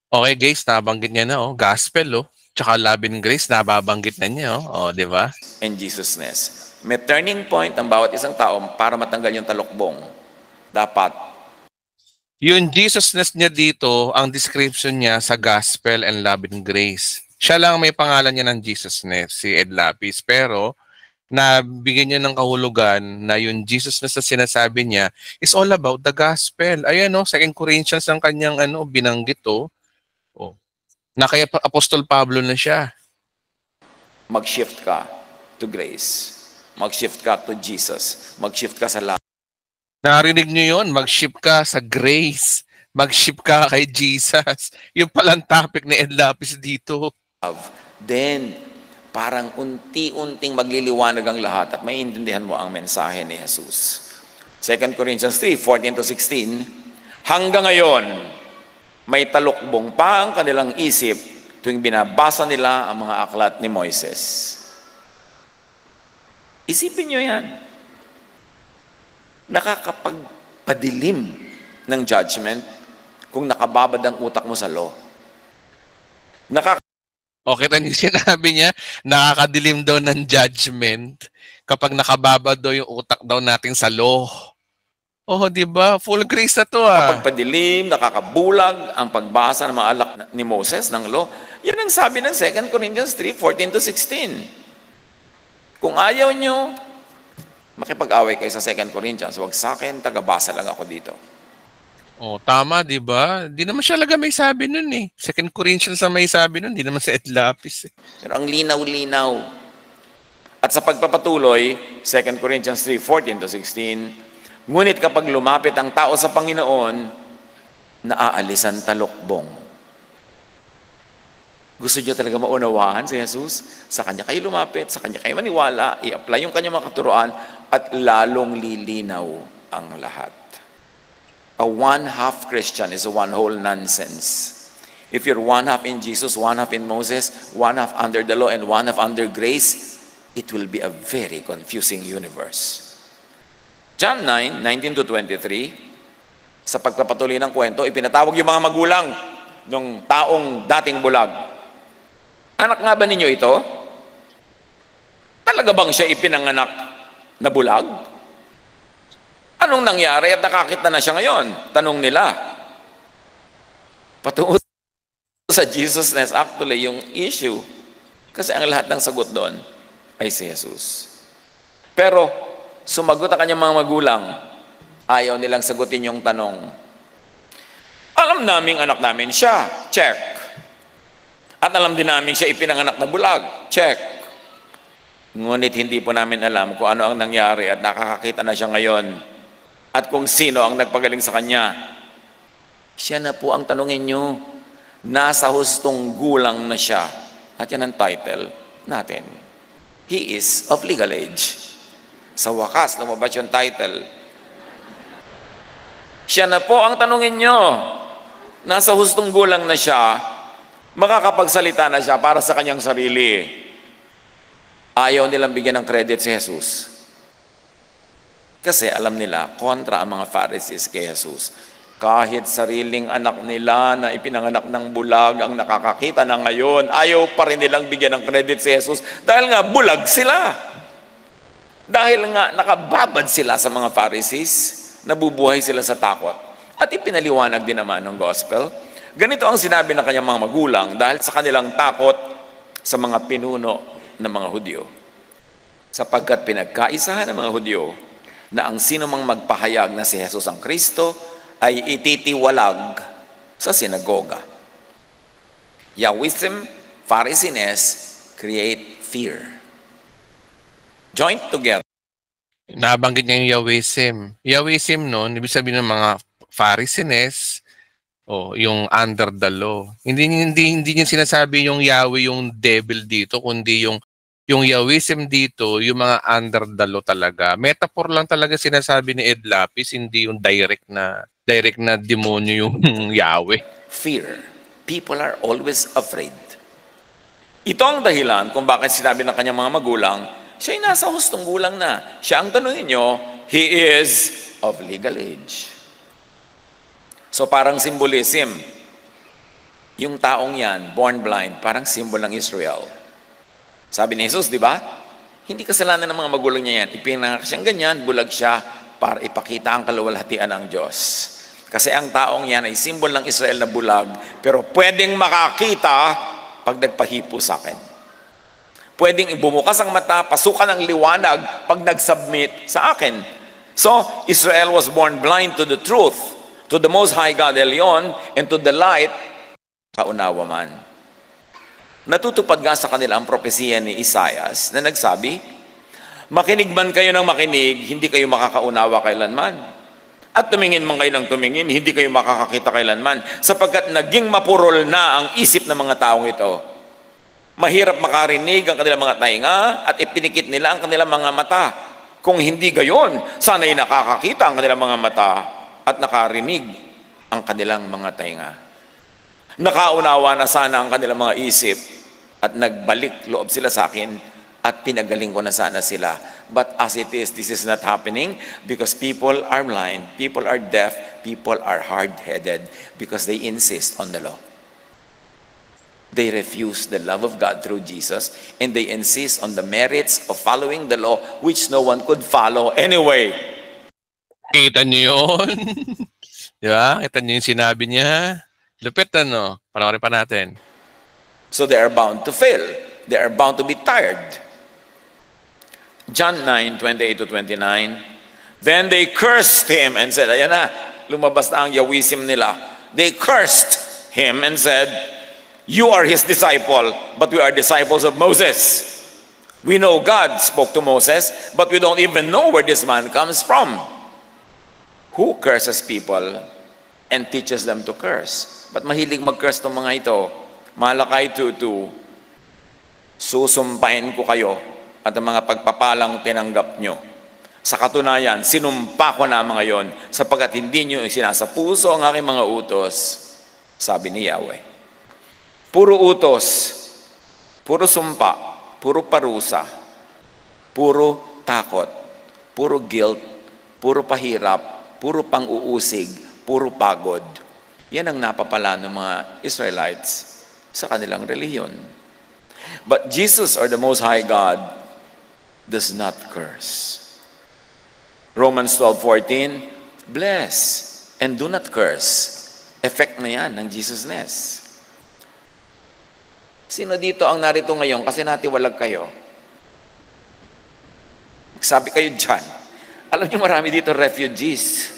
Okay guys, nabanggit niya na gospel tsaka love and grace, nababanggit na niya di ba? And Jesusness. May turning point ang bawat isang tao para matanggal yung talukbong. Dapat. Yung Jesusness niya dito, ang description niya sa gospel and love and grace. Siya lang may pangalan niya ng Jesusness, si Ed Lapis, pero na bigyan niya ng kahulugan na yung Jesus na sa sinasabi niya is all about the gospel. Ayan 2 Corinthians ang kanyang binanggit na kaya Apostol Pablo na siya. Mag-shift ka to grace. Mag-shift ka to Jesus. Mag-shift ka sa love. Narinig niyo yon? Mag-shift ka sa grace. Mag-shift ka kay Jesus. Yung palang topic ni Ed Lapis dito. Then, parang unti-unting magliliwanag ang lahat at maiintindihan mo ang mensahe ni Jesus. 2 Corinthians 3:14-16, hanggang ngayon, may talukbong pa ang kanilang isip tuwing binabasa nila ang mga aklat ni Moises. Isipin nyo yan. Nakakapagpadilim ng judgment kung nakababad ang utak mo sa law. Okay, yung sinabi niya, nakakadilim daw ng judgment kapag nakababa daw yung utak daw natin sa law. Di ba? Full grace na to Kapagpadilim, nakakabulag ang pagbasa ng mga alak ni Moses ng law. Yan ang sabi ng 2 Corinthians 3:14-16. Kung ayaw nyo, makipag-away kayo sa 2 Corinthians, huwag sa akin, tagabasa lang ako dito. Tama, di ba? Di naman siya talaga may sabi nun 2 Corinthians na may sabi nun, di naman sa Ed Lapis Pero ang linaw-linaw. At sa pagpapatuloy, 2 Corinthians 3:14-16, ngunit kapag lumapit ang tao sa Panginoon, naaalis ang talukbong. Gusto niyo talaga maunawaan si Jesus? Sa Kanya kayo lumapit, sa Kanya kayo maniwala, i-apply yung Kanyang mga katuruan, at lalong lilinaw ang lahat. A one-half Christian is a one-whole nonsense. If you're one-half in Jesus, one-half in Moses, one-half under the law, and one-half under grace, it will be a very confusing universe. John 9:19-23, sa pagpapatuloy ng kwento, ipinatawag yung mga magulang ng taong dating bulag. Anak nga ba ninyo ito? Talaga bang siya ipinanganak na bulag? Anong nangyari at nakakita na siya ngayon? Tanong nila. Patungo sa Jesusness, actually, yung issue. Kasi ang lahat ng sagot doon ay si Jesus. Pero, sumagot ang kanyang mga magulang. Ayaw nilang sagutin yung tanong. Alam naming anak namin siya. Check. At alam din namin siya ipinanganak na bulag. Check. Ngunit hindi po namin alam kung ano ang nangyari at nakakakita na siya ngayon. At kung sino ang nagpagaling sa kanya. Siya na po ang tanungin nyo. Nasa hustong gulang na siya. At yan ang title natin. He is of legal age. Sa wakas, lumabas yung title. Siya na po ang tanungin nyo. Nasa hustong gulang na siya. Makakapagsalita na siya para sa kanyang sarili. Ayaw nilang bigyan ng credit si Jesus. Kasi alam nila, kontra ang mga Pharisees kay Jesus. Kahit sariling anak nila na ipinanganak ng bulag ang nakakakita na ngayon, ayaw pa rin nilang bigyan ng credit si Jesus dahil nga bulag sila. Dahil nga nakababad sila sa mga Pharisees, nabubuhay sila sa takot. At ipinaliwanag din naman ng gospel. Ganito ang sinabi ng kanyang mga magulang dahil sa kanilang takot sa mga pinuno ng mga Hudyo. Sapagkat pinagkaisahan ng mga Hudyo na ang sino mang magpahayag na si Jesus ang Kristo ay ititiwalag sa sinagoga. Yahwism, Pharisees create fear. Joint together. Nabanggit niya yung Yahwism. Yahwism noon, ibig sabihin ng mga Pharisees, yung under the law. Hindi niya sinasabi yung Yahweh yung devil dito, kundi yung Yahwism dito, yung mga under the law talaga. Metaphor lang talaga sinasabi ni Ed Lapis, hindi yung direct na demonyo yung Yahweh. Fear. People are always afraid. Ito ang dahilan kung bakit sinabi ng kanyang mga magulang, siya ay nasa hustong gulang na. Siya ang tanungin nyo, he is of legal age. So parang symbolism. Yung taong yan, born blind, parang symbol ng Israel. Sabi ni Jesus, di ba? Hindi kasalanan ng mga magulang niya yan. Ipinanganak siyang ganyan, bulag siya para ipakita ang kaluwalhatian ng Diyos. Kasi ang taong yan ay simbol ng Israel na bulag, pero pwedeng makakita pag nagpahipo sa akin. Pwedeng bumukas ang mata, pasukan ang liwanag pag nag-submit sa akin. So, Israel was born blind to the truth, to the Most High God Elyon, and to the light, kaunawa man. Natutupad nga sa kanila ang propesiya ni Isaias na nagsabi, makinig man kayo ng makinig, hindi kayo makakaunawa kailanman. At tumingin man kayo ng tumingin, hindi kayo makakakita kailanman, sapagkat naging mapurol na ang isip ng mga taong ito. Mahirap makarinig ang kanilang mga tainga at ipinikit nila ang kanilang mga mata. Kung hindi gayon, sana'y nakakakita ang kanilang mga mata at nakarinig ang kanilang mga tainga. Nakaunawa na sana ang kanilang mga isip at nagbalik loob sila sa akin at pinagaling ko na sana sila. But as it is, this is not happening because people are blind, people are deaf, people are hard-headed because they insist on the law. They refuse the love of God through Jesus and they insist on the merits of following the law which no one could follow anyway. Kita niyo yun? Di ba? Kita niyo yung sinabi niya? Lupit ano? Panoorin pa natin. So they are bound to fail. They are bound to be tired. John 9:28-29. Then they cursed him and said, ayan na, lumabas na ang Yahwism nila. They cursed him and said, you are his disciple, but we are disciples of Moses. We know God spoke to Moses, but we don't even know where this man comes from. Who curses people and teaches them to curse? But mahilig mag-curse ng mga ito. Malakay 2:2, susumpain ko kayo at ang mga pagpapalang tinanggap nyo. Sa katunayan, sinumpa ko na mga yon sapagkat hindi nyo sinasapuso ang aking mga utos, sabi ni Yahweh. Puro utos, puro sumpa, puro parusa, puro takot, puro guilt, puro pahirap, puro pang-uusig, puro pagod. Yan ang napapala ng mga Israelites sa kanilang relihiyon. But Jesus, or the Most High God, does not curse. Romans 12:14, bless and do not curse. Effect na yan ng Jesusness. Sino dito ang narito ngayon kasi natiwalag kayo? Sabi kayo dyan. Alam niyo marami dito refugees.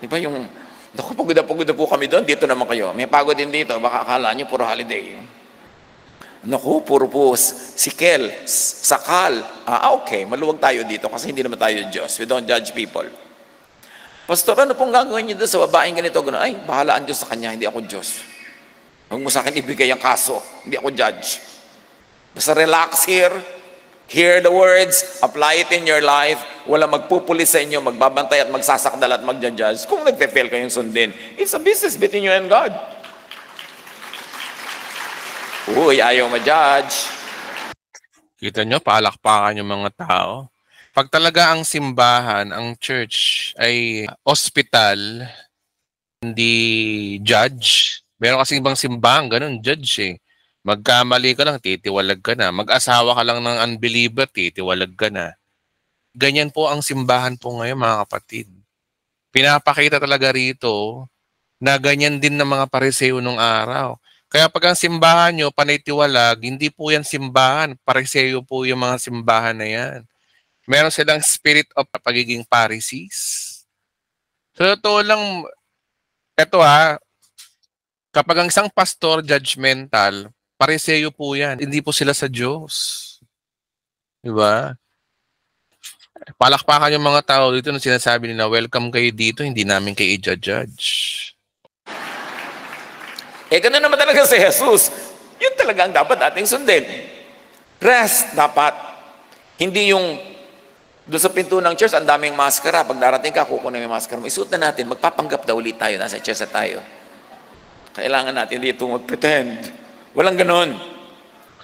Di ba yung, naku, pagod na po kami doon, dito naman kayo. May pagod din dito, baka akala niyo puro holiday. Naku, puro po sikel, sakal. Okay, maluwag tayo dito kasi hindi naman tayo Diyos. We don't judge people. Pastor, ano pong gagawin niyo doon sa babaeng ganito? Gano'n, ay, bahala ang Diyos sa kanya, hindi ako Diyos. Huwag mo sa akin ibigay ang kaso, hindi ako judge. Basta relax here, hear the words, apply it in your life, wala magpupulis sa inyo, magbabantay at magsasakdal at magja-judge. Kung nagpe-fail kayong sundin, it's a business between you and God. Uy, ayaw ma-judge. Kita nyo, palakpakan yung mga tao. Pag talaga ang simbahan, ang church ay ospital, hindi judge. Meron kasi ibang simbahan, ganun, judge eh. Magkamali ka lang, titiwalag ka na. Mag-asawa ka lang ng unbeliever, titiwalag ka na. Ganyan po ang simbahan po ngayon, mga kapatid. Pinapakita talaga rito na ganyan din ng mga pariseo nung araw. Kaya pag ang simbahan nyo, panay-tiwalag, hindi po yan simbahan. Pariseo po yung mga simbahan na yan. Meron silang spirit of pagiging Pharisees. So, totoo lang, eto kapag ang isang pastor judgmental, pariseo po yan. Hindi po sila sa Diyos. Diba? Palakpakan yung mga tao dito na sinasabi nila, welcome kayo dito, hindi namin kayo i-judge. Ganun naman talaga si Jesus. Yun talaga ang dapat ating sundin. Rest, dapat. Hindi yung doon sa pinto ng church, ang daming maskara. Pag darating ka, kukunin yung maskara mo. Isuot na natin, magpapanggap na ulit tayo. Nasa church na tayo. Kailangan natin dito mag-pretend. Walang ganun.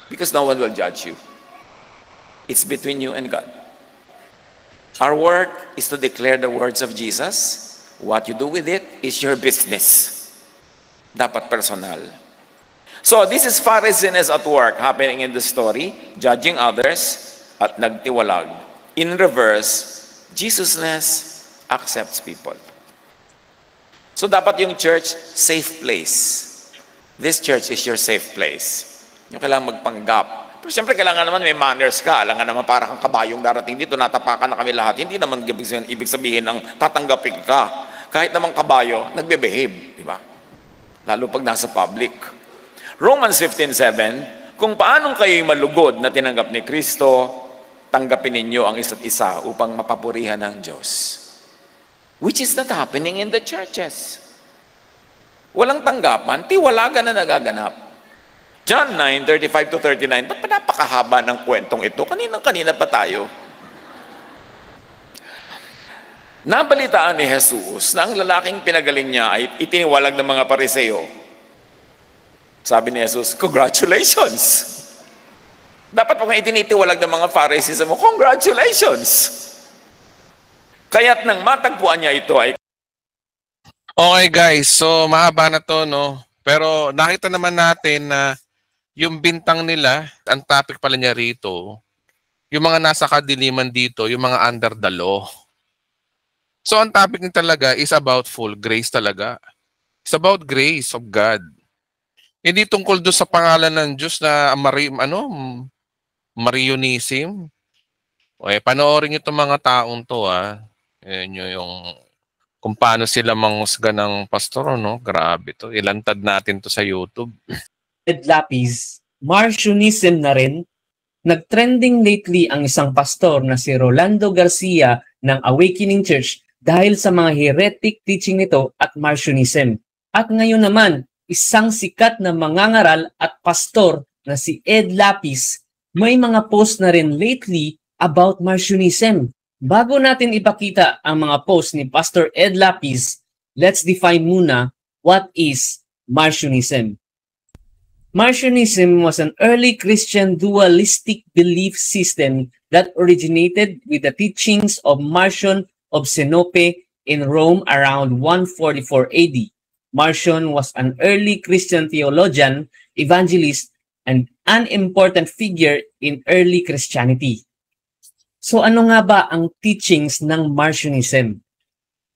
Because no one will judge you. It's between you and God. Our work is to declare the words of Jesus. What you do with it is your business. Dapat personal. So, this is Pharisees at work happening in the story, judging others at nagtiwalag. In reverse, Jesusless accepts people. So, dapat yung church, safe place. This church is your safe place. Yung kailangan magpanggap. Pero siyempre, kailangan naman may manners ka. Kailangan naman para kang kabayong darating dito, natapakan na kami lahat. Hindi naman ibig sabihin ng tatanggapin ka. Kahit naman kabayo, nagbe-behave. Di ba? Lalo pag nasa public. Romans 15:7, kung paanong kayo'y malugod na tinanggap ni Kristo, tanggapin ninyo ang isa't isa upang mapapurihan ng Diyos. Which is not happening in the churches. Walang tanggapan, tiwalagan na nagaganap. John 9:35-39, ba't napakahaba ng kwentong ito? Kanina pa tayo. Nabalitaan ni Jesus na ang lalaking pinagaling niya ay itiniwalag ng mga pariseo. Sabi ni Jesus, congratulations! Dapat pag itinitiwalag ng mga Pharisees mo, congratulations! Kaya't nang matagpuan niya ito ay... Okay guys, so mahaba na to, no? Pero nakita naman natin na yung bintang nila, ang topic pala niya rito, yung mga nasa kadiliman dito, yung mga under the law. So ang topic niya talaga is about full grace talaga. It's about grace of God. Hindi tungkol doon sa pangalan ng Diyos na Marionism. Okay, panoorin niyo itong mga taong to Ayan yung kung paano sila manghusga ng pastor, no? Grabe to. Ilantad natin to sa YouTube. Ed Lapis, Marcionism na rin. Nagtrending lately ang isang pastor na si Rolando Garcia ng Awakening Church dahil sa mga heretic teaching nito at Marcionism. At ngayon naman, isang sikat na mangangaral at pastor na si Ed Lapis, may mga post na rin lately about Marcionism. Bago natin ipakita ang mga post ni Pastor Ed Lapis, let's define muna what is Marcionism. Marcionism was an early Christian dualistic belief system that originated with the teachings of Marcion of Sinope in Rome around 144 AD. Marcion was an early Christian theologian, evangelist, and an important figure in early Christianity. So ano nga ba ang teachings ng Marcionism?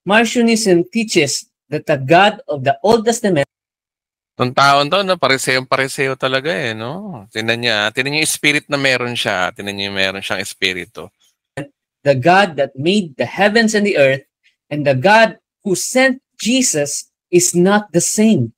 Marcionism teaches that the God of the Old Testament. Itong taon to, no? Pareseo talaga no? Tinan niya yung spirit na meron siya. Tinan niya meron siyang espiritu. The God that made the heavens and the earth and the God who sent Jesus is not the same.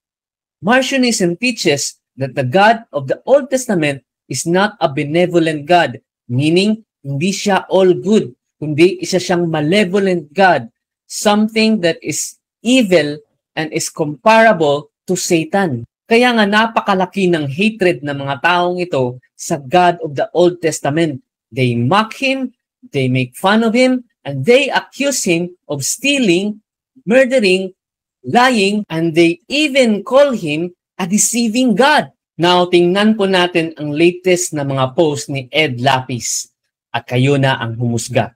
Marcionism teaches that the God of the Old Testament is not a benevolent God, meaning hindi siya all good, kundi isa siyang malevolent God, something that is evil and is comparable to Satan. Kaya nga napakalaki ng hatred ng mga taong ito sa God of the Old Testament. They mock Him, they make fun of Him, and they accuse Him of stealing, murdering, lying, and they even call Him a deceiving God. Now, tingnan po natin ang latest na mga post ni Ed Lapis at kayo na ang humusga.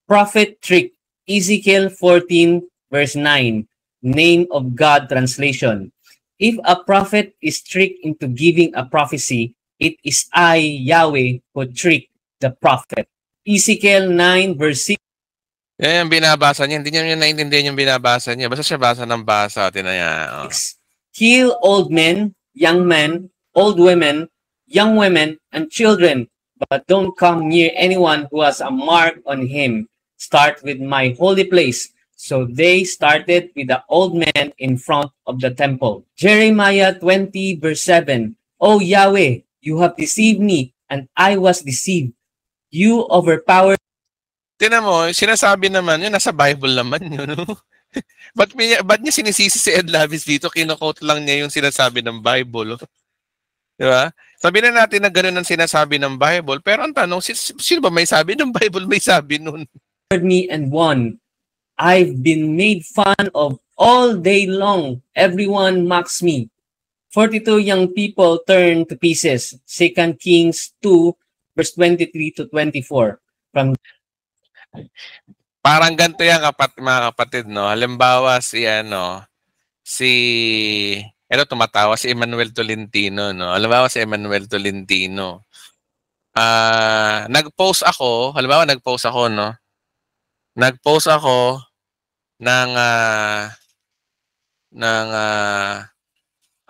Prophet trick, Ezekiel 14 verse 9. Name of God translation. If a prophet is tricked into giving a prophecy, it is I, Yahweh, who tricked the prophet. Ezekiel 9 verse 6. Yan yung binabasa niya. Hindi niya naintindihan yung binabasa niya. Basta siya basa ng basa. Tinaya. Kill old men, old women, young women, and children, but don't come near anyone who has a mark on him. Start with my holy place. So they started with the old man in front of the temple. Jeremiah 20 verse 7. O Yahweh, you have deceived me, and I was deceived. You overpowered. Tinan mo, sinasabi naman yun, nasa Bible naman yun. No? Ba't niya sinisisi si Ed Lavis dito? Kino-quote lang niya yung sinasabi ng Bible. Di ba? Sabi na natin na gano'n ang sinasabi ng Bible. Pero ang tanong, sino ba may sabi ng Bible? May sabi nun. Me and won. I've been made fun of all day long. Everyone mocks me. 42 young people turned to pieces. 2 Kings 2 verse 23 to 24. From Parang ganito yan, mga kapatid, no? Halimbawa, tumatawa si Emmanuel Tolentino, no? Halimbawa si Emmanuel Tolentino. Nag-post ako, no? Nag-post ako ng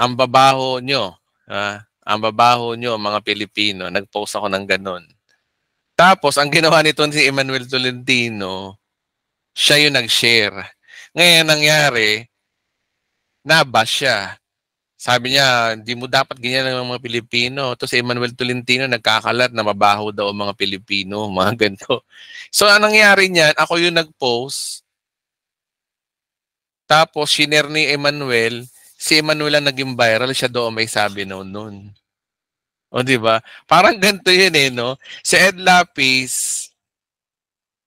ang babaho nyo. Ang babaho nyo, mga Pilipino. Nag-post ako ng ganun. Tapos, ang ginawa nito si Emmanuel Tolentino, siya yung nag-share. Ngayon, nangyari, nabash siya. Sabi niya, hindi mo dapat ganyan ng mga Pilipino. Tapos si Emmanuel Tolentino nagkakalat na mabaho daw ang mga Pilipino, mga ganito. So, anong nangyari niyan? Ako yung nag-post. Tapos, shinare ni Emmanuel. Si Emmanuel ang naging viral. Siya daw may sabi noon. O, di ba? Parang ganito yun no? Si Ed Lapis,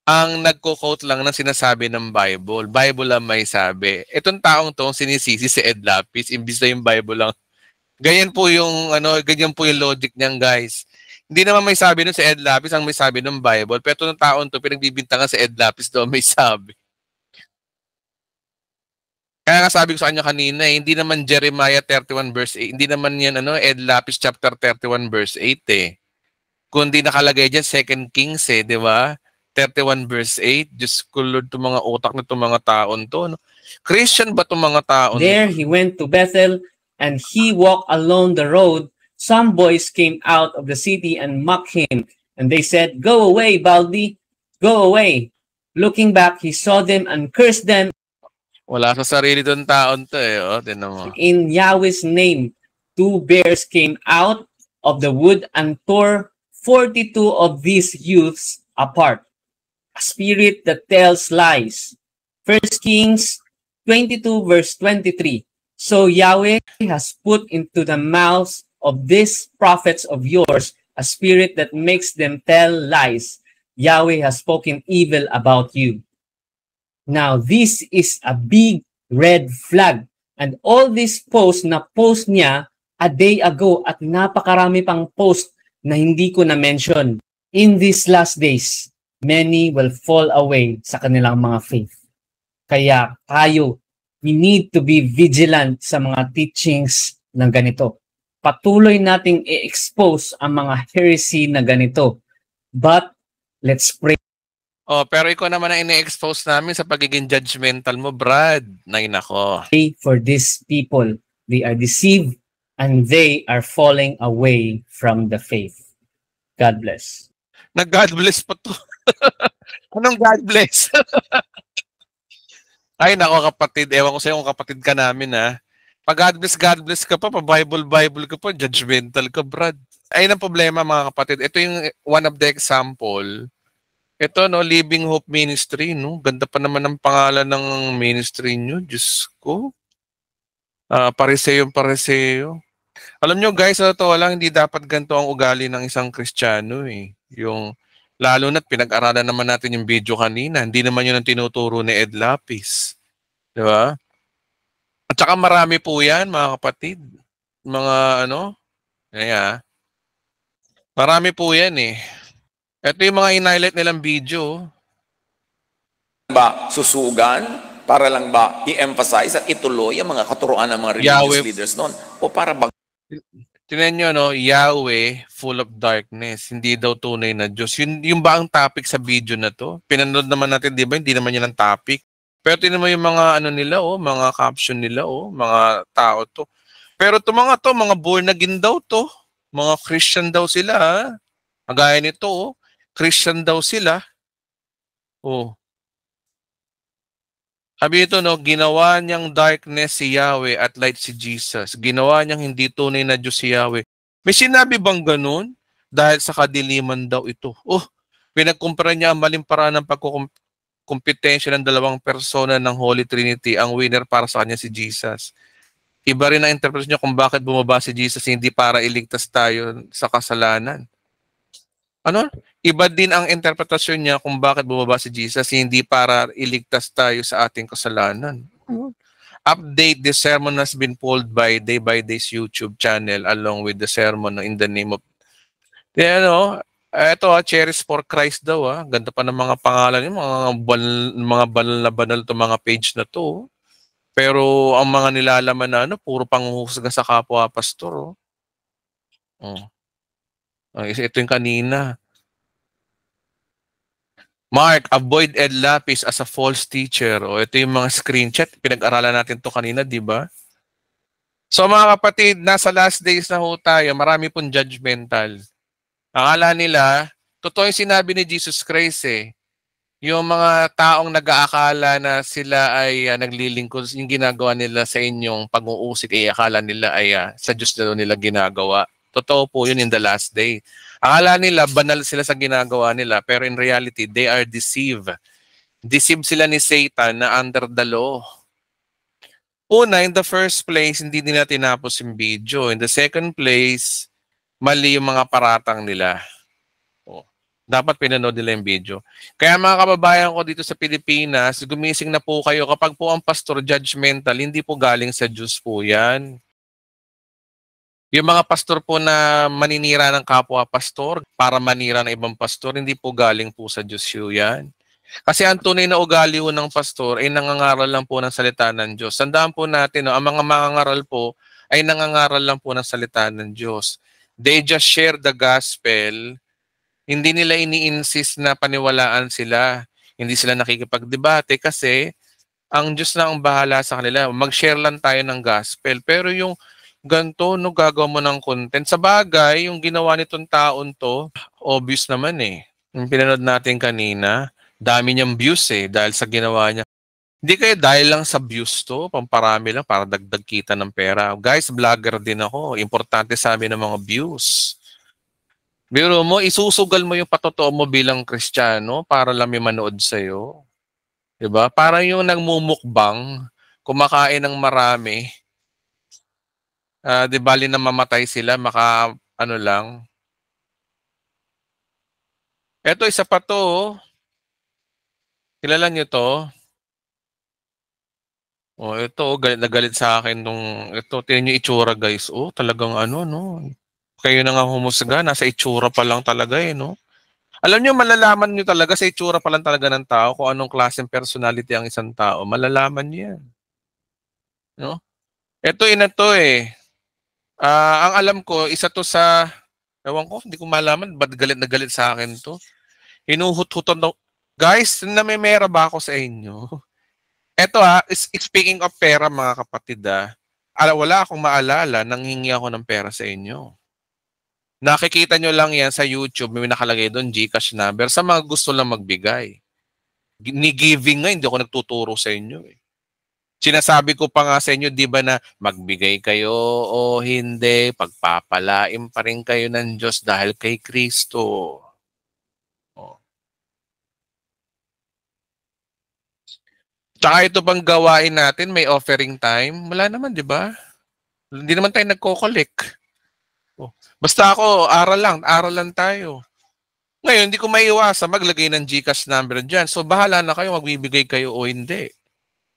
ang nagko-quote lang ng sinasabi ng Bible. Bible lang may sabi. Itong taong to, sinisisi si Ed Lapis, imbis na yung Bible lang. Ganyan po yung logic niyan, guys. Hindi naman may sabi nun si Ed Lapis, ang may sabi ng Bible. Pero itong taong to, pinagbibintangan si Ed Lapis daw may sabi. Kaya nga sabi ko sa kanya kanina, hindi naman Jeremiah 31 verse 8, hindi naman yan Ed Lapis chapter 31 verse 8 Kundi nakalagay dyan 2 Kings di ba? 31 verse 8. Diyos ko Lord, itong mga utak na itong mga taon to. No? Christian ba itong mga taon? There he went to Bethel and he walked along the road. Some boys came out of the city and mocked him. And they said, "Go away, Baldi, go away." Looking back, he saw them and cursed them. Wala sa sarili doon taon to mo. In Yahweh's name, 2 bears came out of the wood and tore 42 of these youths apart. A spirit that tells lies. 1 Kings 22 verse 23. So Yahweh has put into the mouths of these prophets of yours a spirit that makes them tell lies. Yahweh has spoken evil about you. Now, this is a big red flag. And all these posts na post niya a day ago at napakarami pang post na hindi ko na-mention. In these last days, many will fall away sa kanilang mga faith. Kaya we need to be vigilant sa mga teachings ng ganito. Patuloy nating i-expose ang mga heresy na ganito. But, let's pray. Pero ikaw naman ang ine-expose namin sa pagiging judgmental mo, Brad. Nay nako. For these people, they are deceived and they are falling away from the faith. God bless. Nag-God bless pa to. Anong God bless? Ay nako kapatid, ewan ko sa'yo kung kapatid ka namin Pag God bless ka pa, Bible ka pa, judgmental ka, Brad. Ayun ang problema mga kapatid. Ito yung one of the example. Ito, Living Hope Ministry, Ganda pa naman ang pangalan ng ministry nyo. Diyos ko. Pariseo. Alam nyo, guys, sa totoo lang, hindi dapat ganito ang ugali ng isang Kristiyano, Yung, lalo na't pinag-aralan naman natin yung video kanina. Hindi naman yun ang tinuturo ni Ed Lapis. Di ba? At saka marami po yan, mga kapatid. Mga, marami po yan, Ito yung mga in-highlight nilang video. Ba, susugan, Para lang ba i-emphasize at ituloy ang mga katuruan ng mga religious leaders noon? O para ba Tingnan nyo, no? Yahweh, full of darkness. Hindi daw tunay na Diyos. Yung ba ang topic sa video na to? Pinanood naman natin, di ba? Hindi naman yan ang topic. Pero tingnan mo yung mga ano nila, mga caption nila, mga tao to. Pero to mga to, mga born again daw to. Mga Christian daw sila, ha? Magaya nito, Christian daw sila. Oh. Sabi ito, no, ginawa niyang darkness si Yahweh at light si Jesus. Ginawa niyang hindi tunay na Diyos si Yahweh. May sinabi bang ganun? Dahil sa kadiliman daw ito. Pinagkumpara niya ang maling paraan ng pagkukumpetensya ng dalawang persona ng Holy Trinity. Ang winner para sa kanya si Jesus. Iba rin ang interpretation niya kung bakit bumaba si Jesus, hindi para iligtas tayo sa kasalanan. Ano? Iba din ang interpretasyon niya kung bakit bumaba si Jesus, hindi para iligtas tayo sa ating kasalanan. Update, the sermon has been pulled by Day's YouTube channel along with the sermon in the name of... Ito Cherish for Christ daw. Ganda pa ng mga pangalan, mga banal na banal to mga page na to. Pero ang mga nilalaman na puro panghuhusga sa kapwa pastor. Ito yung kanina. Mark, avoid Ed Lapis as a false teacher. Ito yung mga screenshot. Pinag-aralan natin to kanina, di ba? So mga kapatid, nasa last days na ho tayo, marami pong judgmental. Akala nila, totoo yung sinabi ni Jesus Christ yung mga taong nag-aakala na sila ay naglilingkod, yung ginagawa nila sa inyong pag-uusik, akala nila ay sa Diyos na nila ginagawa. Totoo po yun in the last day. Akala nila, banal sila sa ginagawa nila, pero in reality, they are deceived. Deceived sila ni Satan na under the law. Una, in the first place, hindi nila tinapos yung video. In the second place, mali yung mga paratang nila. Dapat pinanood nila yung video. Kaya mga kababayan ko dito sa Pilipinas, gumising na po kayo. Kapag po ang pastor judgmental, hindi po galing sa Diyos po yan. Yung mga pastor po na maninira ng kapwa pastor para manira ng ibang pastor, hindi po galing po sa Diyos yan. Kasi ang tunay na ugali ng pastor ay nangangaral lang po ng salita ng Diyos. Tandaan po natin, ang mga mangangaral po ay nangangaral lang po ng salita ng Diyos. They just share the gospel. Hindi nila ini-insist na paniwalaan sila. Hindi sila nakikipagdebate kasi ang Diyos na ang bahala sa kanila. Mag-share lang tayo ng gospel. Pero yung ganito, gagawa mo ng content. Sa bagay, yung ginawa nitong taon to, obvious naman Yung pinanood natin kanina, dami niyang views dahil sa ginawa niya. Hindi kayo dahil lang sa views to, pamparami lang para dagdag kita ng pera. Guys, vlogger din ako. Importante sa amin ang mga views. Biro mo, isusugal mo yung patotoo mo bilang Kristiyano para lang may manood sa'yo. Diba? Parang yung nagmumukbang, kumakain ng marami, di bali na mamatay sila, ano lang. Eto, isa pa to. Kilala niyo to? Ito, galit na galit sa akin ito, tingnan niyo itsura guys. Talagang no. Kayo na nga humusga, nasa itsura pa lang talaga no. Alam niyo, malalaman niyo talaga sa itsura pa lang talaga ng tao kung anong klaseng personality ang isang tao. Malalaman niyo yan. No? Ito, to ang alam ko, isa to sa, ewan ko, hindi ko malaman, ba't galit na galit sa akin to? Hinuhut-huton daw. Guys, namimera ba ako sa inyo? Eto speaking of pera mga kapatid wala akong maalala nang hingi ako ng pera sa inyo. Nakikita nyo lang yan sa YouTube, may nakalagay doon, GCash number, sa mga gusto lang magbigay. Ni giving nga, hindi ako nagtuturo sa inyo Sinasabi ko pa nga sa inyo, di ba na magbigay kayo o hindi, pagpapalain pa rin kayo ng Diyos dahil kay Kristo. Tsaka ito bang gawain natin, may offering time? Wala naman, di ba? Hindi naman tayo nagko-collect. Basta ako, aral lang tayo. Ngayon, hindi ko maiiwasan maglagay ng GCash number dyan. So, bahala na kayo, magbibigay kayo o hindi.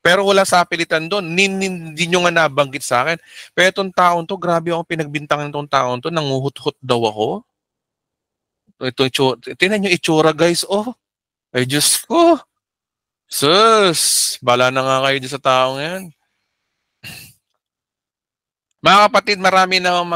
Pero wala sa pilitan doon. Hindi nyo nga nabanggit sa akin. Pero itong taon to, grabe ako pinagbintangan itong taon to, nanguhut-hut daw ako. Tingnan nyo itsura guys. Ay Diyos ko. Sus, bala na nga kayo dyan sa taong yan. Mga kapatid, marami na ang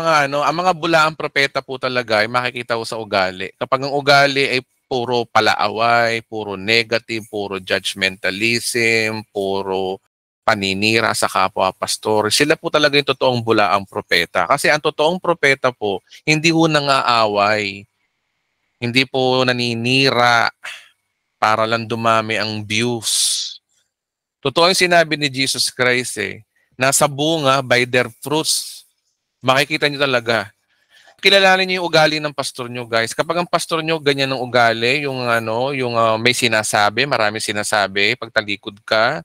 mga bulaang propeta po talaga ay makikita ko sa ugali. Kapag ang ugali ay puro palaaway, puro negative, puro judgmentalism, puro paninira sa kapwa pastor, sila po talaga yung totoong bulaang propeta. Kasi ang totoong propeta po, hindi po nangaaway, hindi po naninira para lang dumami ang views. Totoo yung sinabi ni Jesus Christ nasa bunga by their fruits. Makikita niyo talaga. Kilalanin niyo yung ugali ng pastor niyo, guys. Kapag ang pastor niyo ganyan ng ugali, yung may sinasabi, marami sinasabi, pag talikod ka,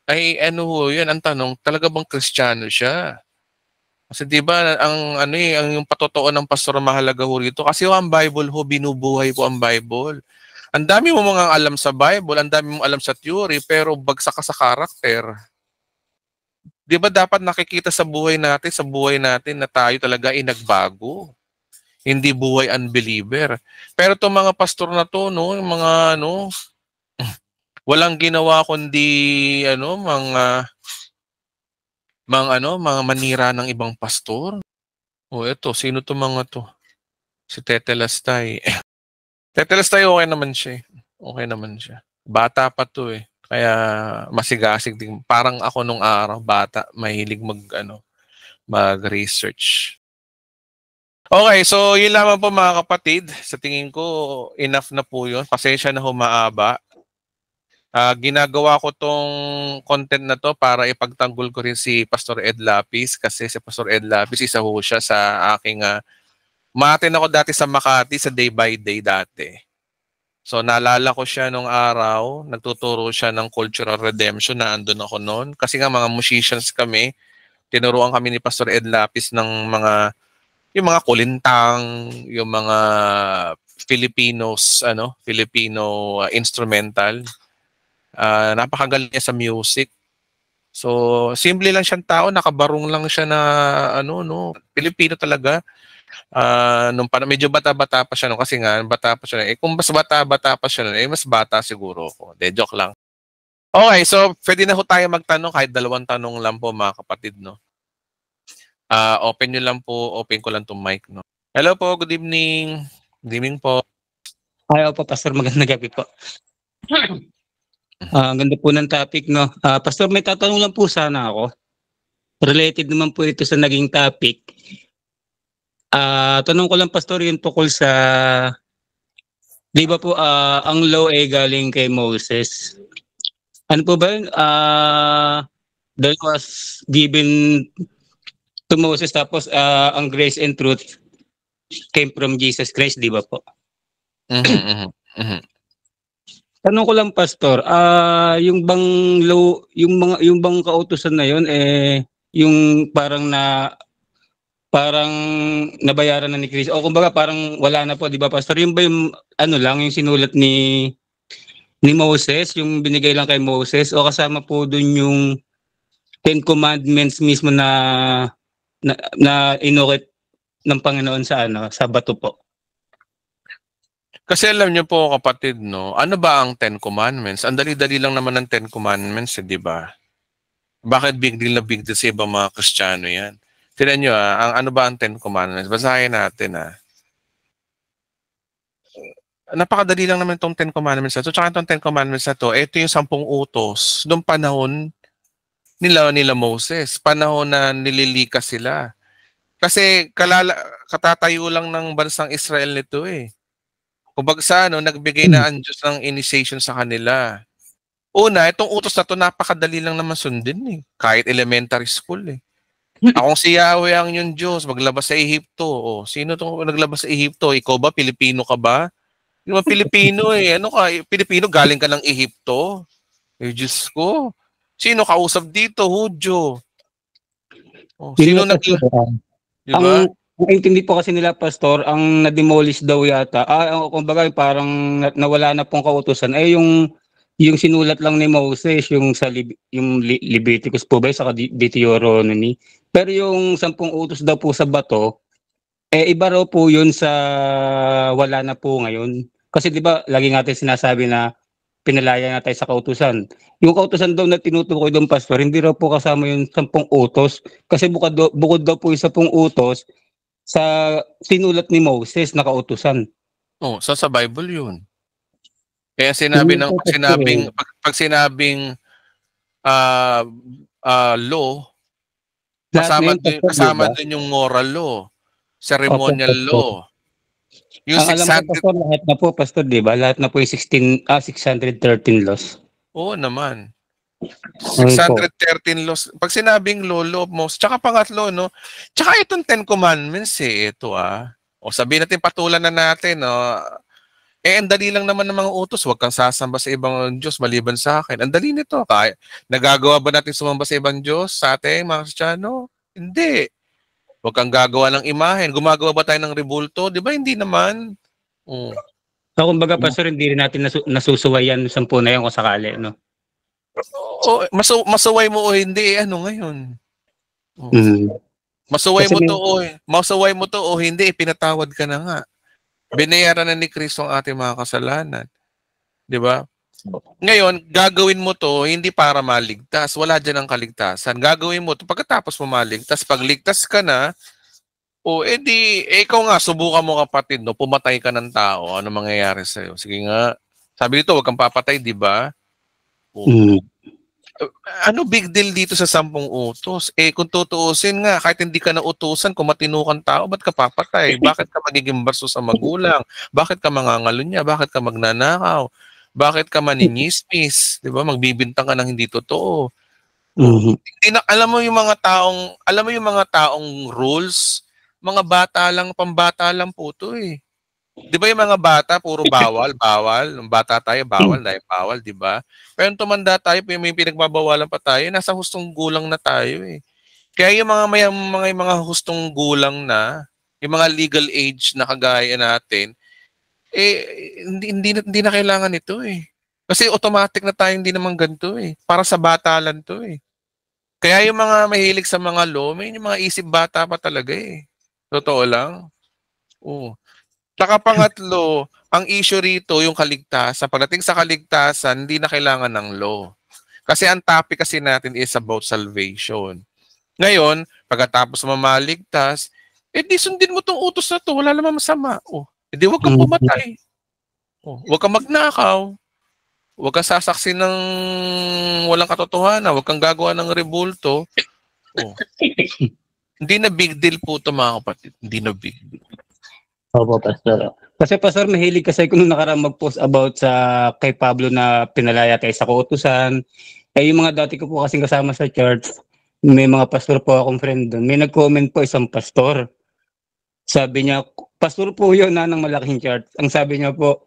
ay yan ang tanong, talaga bang Kristiyano siya? Kasi 'di ba ang yung patotoo ng pastor ang mahalaga ho rito kasi ang Bible ho binubuhay po ang Bible. Ang dami mo mga alam sa Bible, ang dami mo alam sa theory, pero bagsak ka sa karakter. Di ba dapat nakikita sa buhay natin na tayo talaga ay nagbago. Hindi buhay unbeliever. Pero itong mga pastor na to, yung mga walang ginawa kundi mga manira ng ibang pastor. Eto, sino to mga to? Si Tetelestay. Tetelestay okay naman siya. Okay naman siya. Bata pa to Kaya masigasig din. Parang ako nung araw, bata, mahilig mag-research. Okay, so yun lamang po mga kapatid. Sa tingin ko, enough na po yun. Pasensya na humaaba. Ginagawa ko tong content na to para ipagtanggol ko rin si Pastor Ed Lapis kasi si Pastor Ed Lapis isa ho siya sa aking umattend ako dati sa Makati sa Day by Day dati. So naalala ko siya nung araw, nagtuturo siya ng cultural redemption na andun ako noon. Kasi nga mga musicians kami, tinuruan kami ni Pastor Ed Lapis ng yung mga kulintang, yung mga Filipino instrumental. Napakagaling niya sa music. So simple lang siyang tao, nakabarong lang siya na Filipino talaga. Medyo bata-bata pa siya kasi nga bata pa siya. Kung mas bata-bata pa siya mas bata siguro ako. Joke lang. Okay, so pwede na ho tayo magtanong kahit 2 tanong lang po mga kapatid, open nyo lang po, open ko lang tong mic, Hello po, good evening. Good evening po. Ayaw po, Pastor, magandang gabi po. Ganda po ng topic, Pastor, may tatanong lang po sana ako. Related naman po ito sa naging topic. Tanong ko lang, Pastor, yung tukol sa, di ba po, ang law ay galing kay Moses. Ano po ba yun? That was given to Moses, tapos ang grace and truth came from Jesus Christ, di ba po? Tanong ko lang, Pastor, yung bang law, yung bang kautusan na yun, yung parang nabayaran na ni Christ, o kumbaga parang wala na po, di ba, Pastor? Yung ba yung yung sinulat ni Moses, yung binigay lang kay Moses, o kasama po dun yung Ten Commandments mismo na inukit ng Panginoon sa bato po? Kasi alam niyo po kapatid, ano ba ang Ten Commandments? Ang dali-dali lang naman ng Ten Commandments, di ba? Bakit big deal sa ibang mga Kristiyano yan? Tignan niyo ano ba ang Ten Commandments? Basahin natin Napakadali lang naman itong Ten Commandments na ito. Tsaka itong Ten Commandments na ito, ito yung 10 utos noong panahon nila Moses. Panahon na nililikas sila. Kasi katatayo lang ng bansang Israel nito Kumbaga nagbigay na ang Diyos ng initiation sa kanila. Una, itong utos na ito, napakadali lang naman sundin Kahit elementary school Akong si Yahweh ang yung Diyos, maglabas sa Ehipto. Sino itong naglabas sa Ehipto? Ikaw ba? Pilipino ka ba? Hindi mo Pilipino Ano ka? Pilipino, galing ka ng Ehipto? Diyos ko. Sino kausap dito? Hudyo. Sino diba? Ang intindi po kasi nila, Pastor, ang na-demolish daw yata, kumbaga parang nawala na pong kautusan, yung sinulat lang ni Moses, yung sa yung Leviticus po ba, sa Deuteronomy. Pero yung 10 utos daw po sa bato, iba raw po yun sa wala na po ngayon. Kasi di ba, lagi natin sinasabi na pinalaya na tayo sa kautusan. Yung kautusan daw na tinutukoy doon, Pastor, hindi raw po kasama yung 10 utos. Kasi bukod daw po yung 10 utos sa sinulat ni Moses na kautusan. Oh, sa Bible 'yun. Kaya sinabi ng pag sinabing law, kasama din yung moral law, ceremonial law. Yung ang alam ko, Pastor, lahat na po, Pastor, di ba? Lahat na po yung 613 laws. Oo naman. 613 laws. Pag sinabing law of Moses, tsaka pangatlo, no? Tsaka itong 10 commandments, ito O sabihin natin, patulan na natin, no? Ang dali lang naman ng mga utos. Huwag kang sasamba sa ibang Diyos maliban sa akin. Ang dali nito. Kaya, nagagawa ba natin sumamba sa ibang Diyos sa ating mga Kristiyano? Hindi. Huwag kang gagawa ng imahen. Gumagawa ba tayo ng rebulto? Di ba? Hindi naman. So, kumbaga, Pastor, hindi rin natin nasusuwayan sa 10 na yan kung sakali, no? Masuway mo o hindi, ano ngayon? Masuway mo to o hindi, pinatawad ka na nga. Binayaran na ni Kristo ang ating mga kasalanan. Di ba? Ngayon, gagawin mo to hindi para maligtas. Wala dyan ang kaligtasan. Gagawin mo to pagkatapos mo maligtas. Pag ligtas ka na, ikaw nga, subukan mo kapatid, no? Pumatay ka ng tao. Ano mangyayari sa'yo? Sige nga. Sabi dito, huwag kang papatay, di ba? Ano big deal dito sa 10 utos? Kung tutuusin nga, kahit hindi ka nautusan, kung matino kang tao, ba't ka papatay? Bakit ka magiging baso sa magulang? Bakit ka mangangalunya? Bakit ka magnanakaw? Bakit ka maninismis? Di ba? Magbibintang ka ng hindi totoo. Alam mo yung mga taong rules, mga bata lang, pambata lang po to eh. Di ba yung mga bata, puro bawal. Nung bata tayo, bawal, di ba? Pero nung tumanda tayo, may pinagbabawalan pa tayo, nasa hustong gulang na tayo eh. Kaya yung mga hustong gulang na, yung mga legal age na kagaya natin, hindi na kailangan ito eh. Kasi automatic na tayo hindi naman ganito eh. Para sa bata lang to eh. Kaya yung mga mahilig sa mga law, may yung mga isip bata pa talaga eh. Totoo lang. Saka pangatlo, ang issue rito, yung kaligtasan. Pagdating sa kaligtasan, hindi na kailangan ng law. Kasi ang topic kasi natin is about salvation. Ngayon, pagkatapos mamaligtas, di sundin mo tong utos na to, wala namang masama. Di huwag kang pumatay. Huwag kang magnakaw. Huwag kang sasaksi ng walang katotohanan. Huwag kang gagawa ng rebulto. Hindi na big deal po ito, mga kapatid. Hindi na big deal. Opo, Pastor. Kasi, Pastor, mahilig kasi ko nung nakaraan mag-post about sa kay Pablo na pinalaya tayo sa kautusan. Yung mga dati ko po kasing kasama sa church, may mga pastor po akong friend doon. May nag-comment po isang pastor. Sabi niya, pastor po yun ng malaking church. Ang sabi niya po,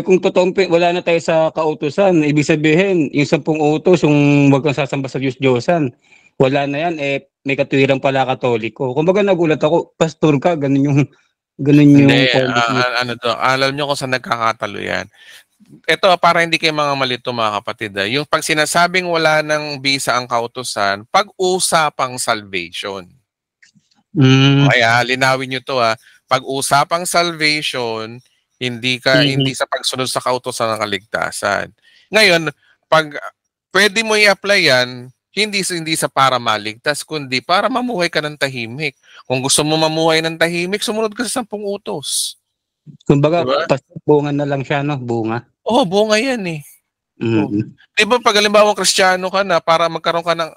kung totoong wala na tayo sa kautusan, ibig sabihin, yung 10 utos, yung wag kang sasamba sa Diyos-Diyosan, wala na yan, may katuwiran pala Katoliko. Kumbaga nagulat ako, pastor ka, ganun yung hindi, alam nyo kung saan nagkakatalo yan. Ito, para hindi kayo mga malito mga kapatid. Yung pag sinasabing wala ng bisa ang kautusan, pag-usapang salvation. Kaya linawin nyo to pag-usapang salvation, hindi sa pagsunod sa kautusan ng kaligtasan. Ngayon, pag pwede mo i-apply yan, hindi sa para maligtas, kundi para mamuhay ka ng tahimik. Kung gusto mo mamuhay ng tahimik, sumunod ka sa 10 utos. Kumbaga, diba? Bunga na lang siya, no? Bunga. Bunga yan eh. Diba pag halimbawa Kristiyano ka na, para magkaroon ka ng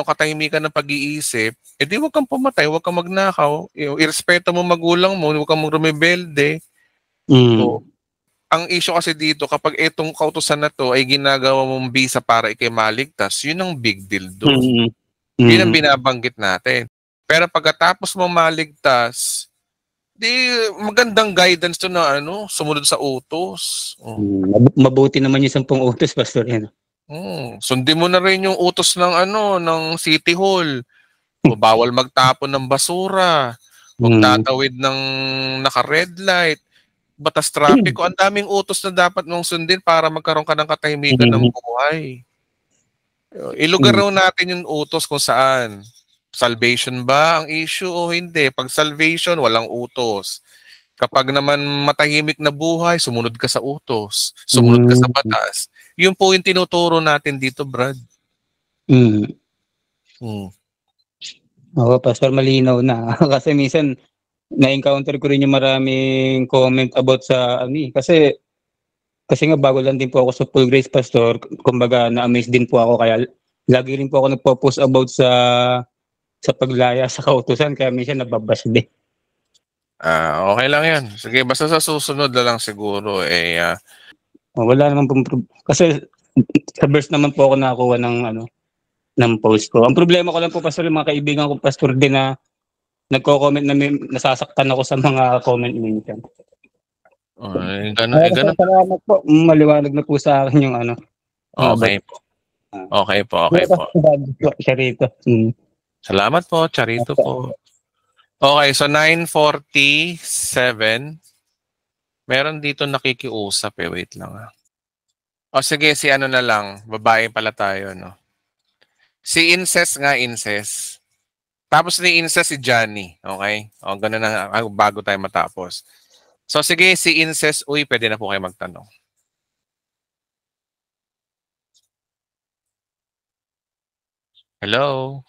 katahimikan ng pag-iisip, di huwag kang pumatay, huwag kang magnakaw, irespeto mo magulang mo, huwag kang rumebelde. Ang issue kasi dito, kapag itong kautusan na to ay ginagawa mong bisa para ikay maligtas, yun ang big deal doon. Yun ang binabanggit natin. Pero pagkatapos mo maligtas, magandang guidance to na sumunod sa utos. Mabuti naman yung 10 utos, Pastor. Yan. Sundin mo na rin yung utos ng City Hall. Bawal magtapon ng basura. Huwag tatawid ng naka-red light. Batas trapiko, ang daming utos na dapat mong sundin para magkaroon ka ng katahimikan ng buhay. Ilugar raw natin yung utos kung saan. Salvation ba ang issue o hindi? Pag salvation, walang utos. Kapag naman matahimik na buhay, sumunod ka sa utos, sumunod ka sa batas. Yun po yung tinuturo natin dito, Brad. Mm. Hmm. Oo, Pastor, malinaw na. Kasi minsan, na-encounter ko rin yung maraming comment about sa kasi nga bago lang din po ako sa Full Grace, Pastor. Kumbaga, na-amaze din po ako. Kaya lagi rin po ako nagpo-post about sa paglaya sa kautusan. Kaya minsan nababash din. Okay lang yan. Sige, basta sa susunod na lang siguro, Wala naman pong kasi sa verse naman po ako nakakuha ng post ko. Ang problema ko lang po, Pastor, yung mga kaibigan ko, Pastor, din na nagko-comment na nasasaktan ako sa mga comment minsan. ganun. Salamat po. Maliwanag na po sa akin yung Okay po. Okay po. Siya rito. Salamat po, Charito po. Okay, so 9:47. Meron dito nakikiusap Wait lang O sige, si ano na lang. Babae pala tayo, no? Si Incest nga, Incest. Tapos ni Incest si Johnny. Okay? O, ganun na bago tayo matapos. So sige, si Incest. Uy, pwede na po kayo magtanong. Hello?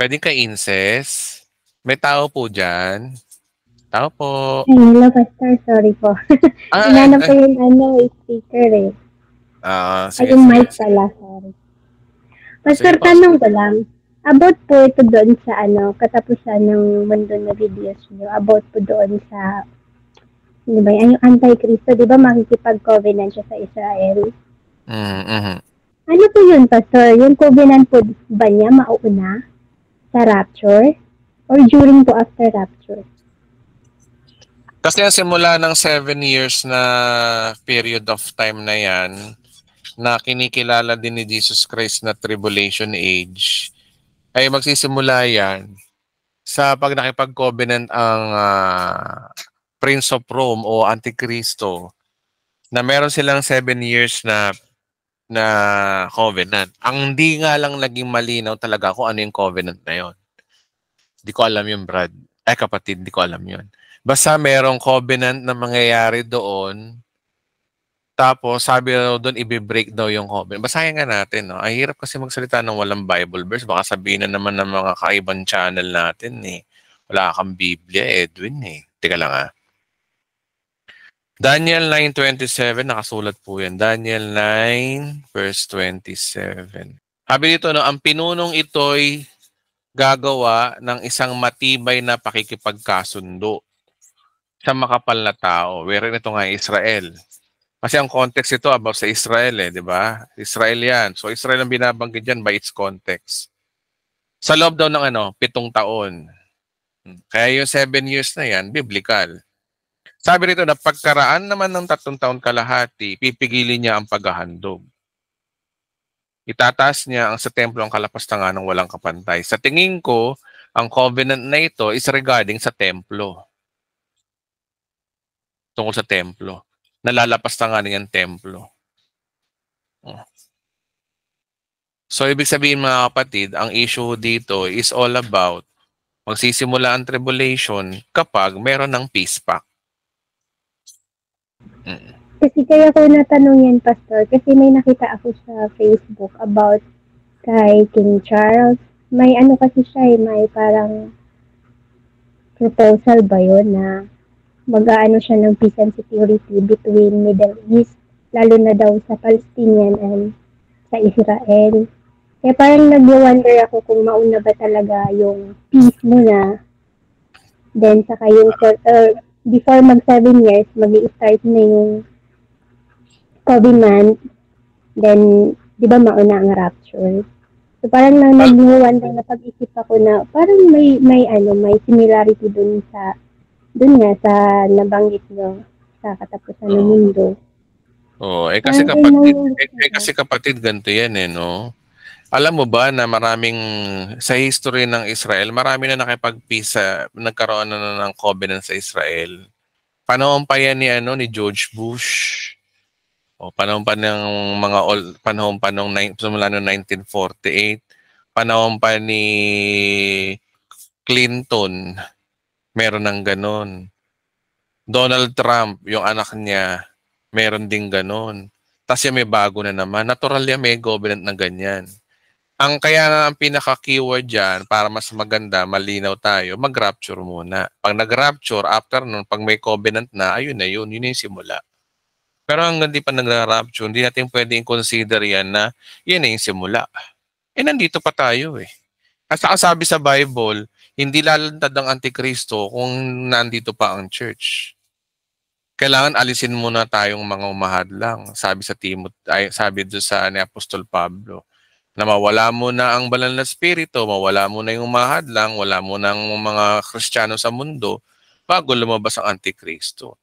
Pwede ka Incest? May tao po dyan. Tao po. Hello, Pastor. Sorry po. Inanap ko yung speaker eh. Sige, yung mic sige. pala, sorry. Pastor, Sige, tanong ko lang. About po ito doon sa katapusan ng mundo na videos niyo. About po doon sa, ano ba yung Anti-Cristo, di ba makikipag-covenant siya sa Israel? Mm-hmm. Ano po yun, Pastor? Yung covenant po ba niya mauuna sa rapture? Or during po after rapture? Kasi simula ng 7 years na period of time na yan, na kinikilala din ni Jesus Christ na tribulation age, ay magsisimula yan sa pag nakipag-covenant ang Prince of Rome o Antikristo na meron silang 7 years na covenant. Ang di nga lang naging malinaw talaga kung ano yung covenant na yon. Di ko alam yun, Brad. Kapatid, di ko alam yun. Basta merong covenant na mangyayari doon. Tapos sabi daw doon, i-break daw yung covenant. Basahin nga natin. No? Ang hirap kasi magsalita ng walang Bible verse. Baka sabihin na naman ng mga kaibang channel natin wala kang Biblia, Edwin Teka lang Daniel 9:27, nakasulat po yan. Daniel 9 verse 27. Sabi dito, ang pinunong ito'y gagawa ng isang matibay na pakikipagkasundo sa makapal na tao. Wherein ito nga Israel. Kasi ang context ito about sa Israel di ba? Israel yan. So Israel ang binabanggit dyan by its context. Sa loob daw ng 7 taon. Kaya yung 7 years na yan, biblical. Sabi rito na pagkaraan naman ng 3 taon kalahati, pipigilin niya ang paghahandog. Itataas niya ang sa templo ang kalapastangan ng walang kapantay. Sa tingin ko, ang covenant na ito is regarding sa templo. Tungkol sa templo. Nalalapastangan ang templo. So, ibig sabihin mga kapatid, ang issue dito is all about magsisimula ang tribulation kapag meron ng peace pact. Kasi kaya ko natanong yan, Pastor, kasi may nakita ako sa Facebook about kay King Charles. May kasi siya may parang proposal ba yun na mag-aano siya ng peace and security between Middle East, lalo na daw sa Palestinian and sa Israel. Kaya parang nag-wonder ako kung mauna ba talaga yung peace muna. Then, saka yung before mag 7 years, mag-i-start na yung covenant. Then, di ba mauna ang rapture? So, parang nag-wonder na pag-isip ako na parang may similarity dun nga sa nabanggit nyo sa katapusan ng mundo. Kasi kapatid, ganito yan no? Alam mo ba na maraming, sa history ng Israel, marami na nagkaroon na ng covenant sa Israel. Panahon pa yan ni George Bush. Panahon pa ng panahon pa nung simula noong 1948. Panahon pa ni Clinton. Meron ng ganon. Donald Trump, yung anak niya, meron ding ganon. Tapos yan may bago na naman. Natural yan may covenant na ganyan. Ang pinaka-keyword dyan, para mas maganda, malinaw tayo, mag-rapture muna. Pag nag-rapture, after nun, pag may covenant na, ayun na yun yung simula. Pero hanggang di pa nag-rapture, hindi natin pwedeng consider yan na yun na yung simula. Nandito pa tayo eh. At saka sabi sa Bible, hindi lalantad ang Antikristo kung nandito pa ang church. Kailangan alisin muna tayong mga umahadlang. Sabi sa sabi doon sa ni Apostol Pablo, na mawala muna ang banal na spirito, mawala muna yung umahadlang, wala muna ang mga Kristiyano sa mundo bago lumabas ang Antikristo.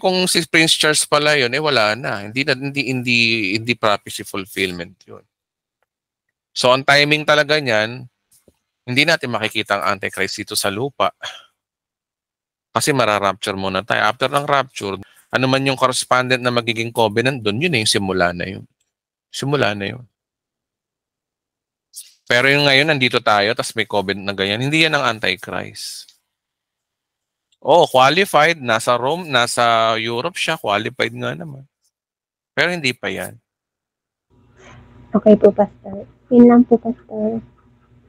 Kung si Prince Charles pala yun, wala na. Hindi prophecy fulfillment yun. So, ang timing talaga niyan, hindi natin makikita ang Antichrist dito sa lupa. Kasi mararapture muna tayo. After ng rapture, ano man yung correspondent na magiging covenant doon, yun na yung simula na yun. Simula na yun. Pero yung ngayon, nandito tayo, tapos may covenant na ganyan, hindi yan ang Antichrist. Qualified. Nasa Rome, nasa Europe siya, qualified nga naman. Pero hindi pa yan. Okay po, Pastor. Yun lang po, Pastor.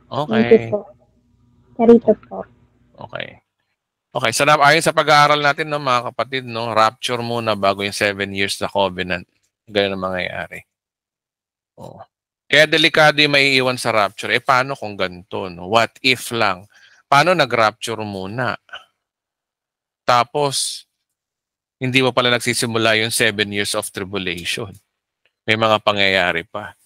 Okay. Thank you po. Charito po. Okay. Okay, sarap. Ayon sa pag-aaral natin, no, mga kapatid, no, rapture muna bago yung 7 years na covenant. Ganyan ang mangyayari. Kaya delikado yung maiiwan sa rapture. Paano kung ganito? No? What if lang? Paano nag-rapture muna? Tapos, hindi mo pala nagsisimula yung 7 years of tribulation. May mga pangyayari pa.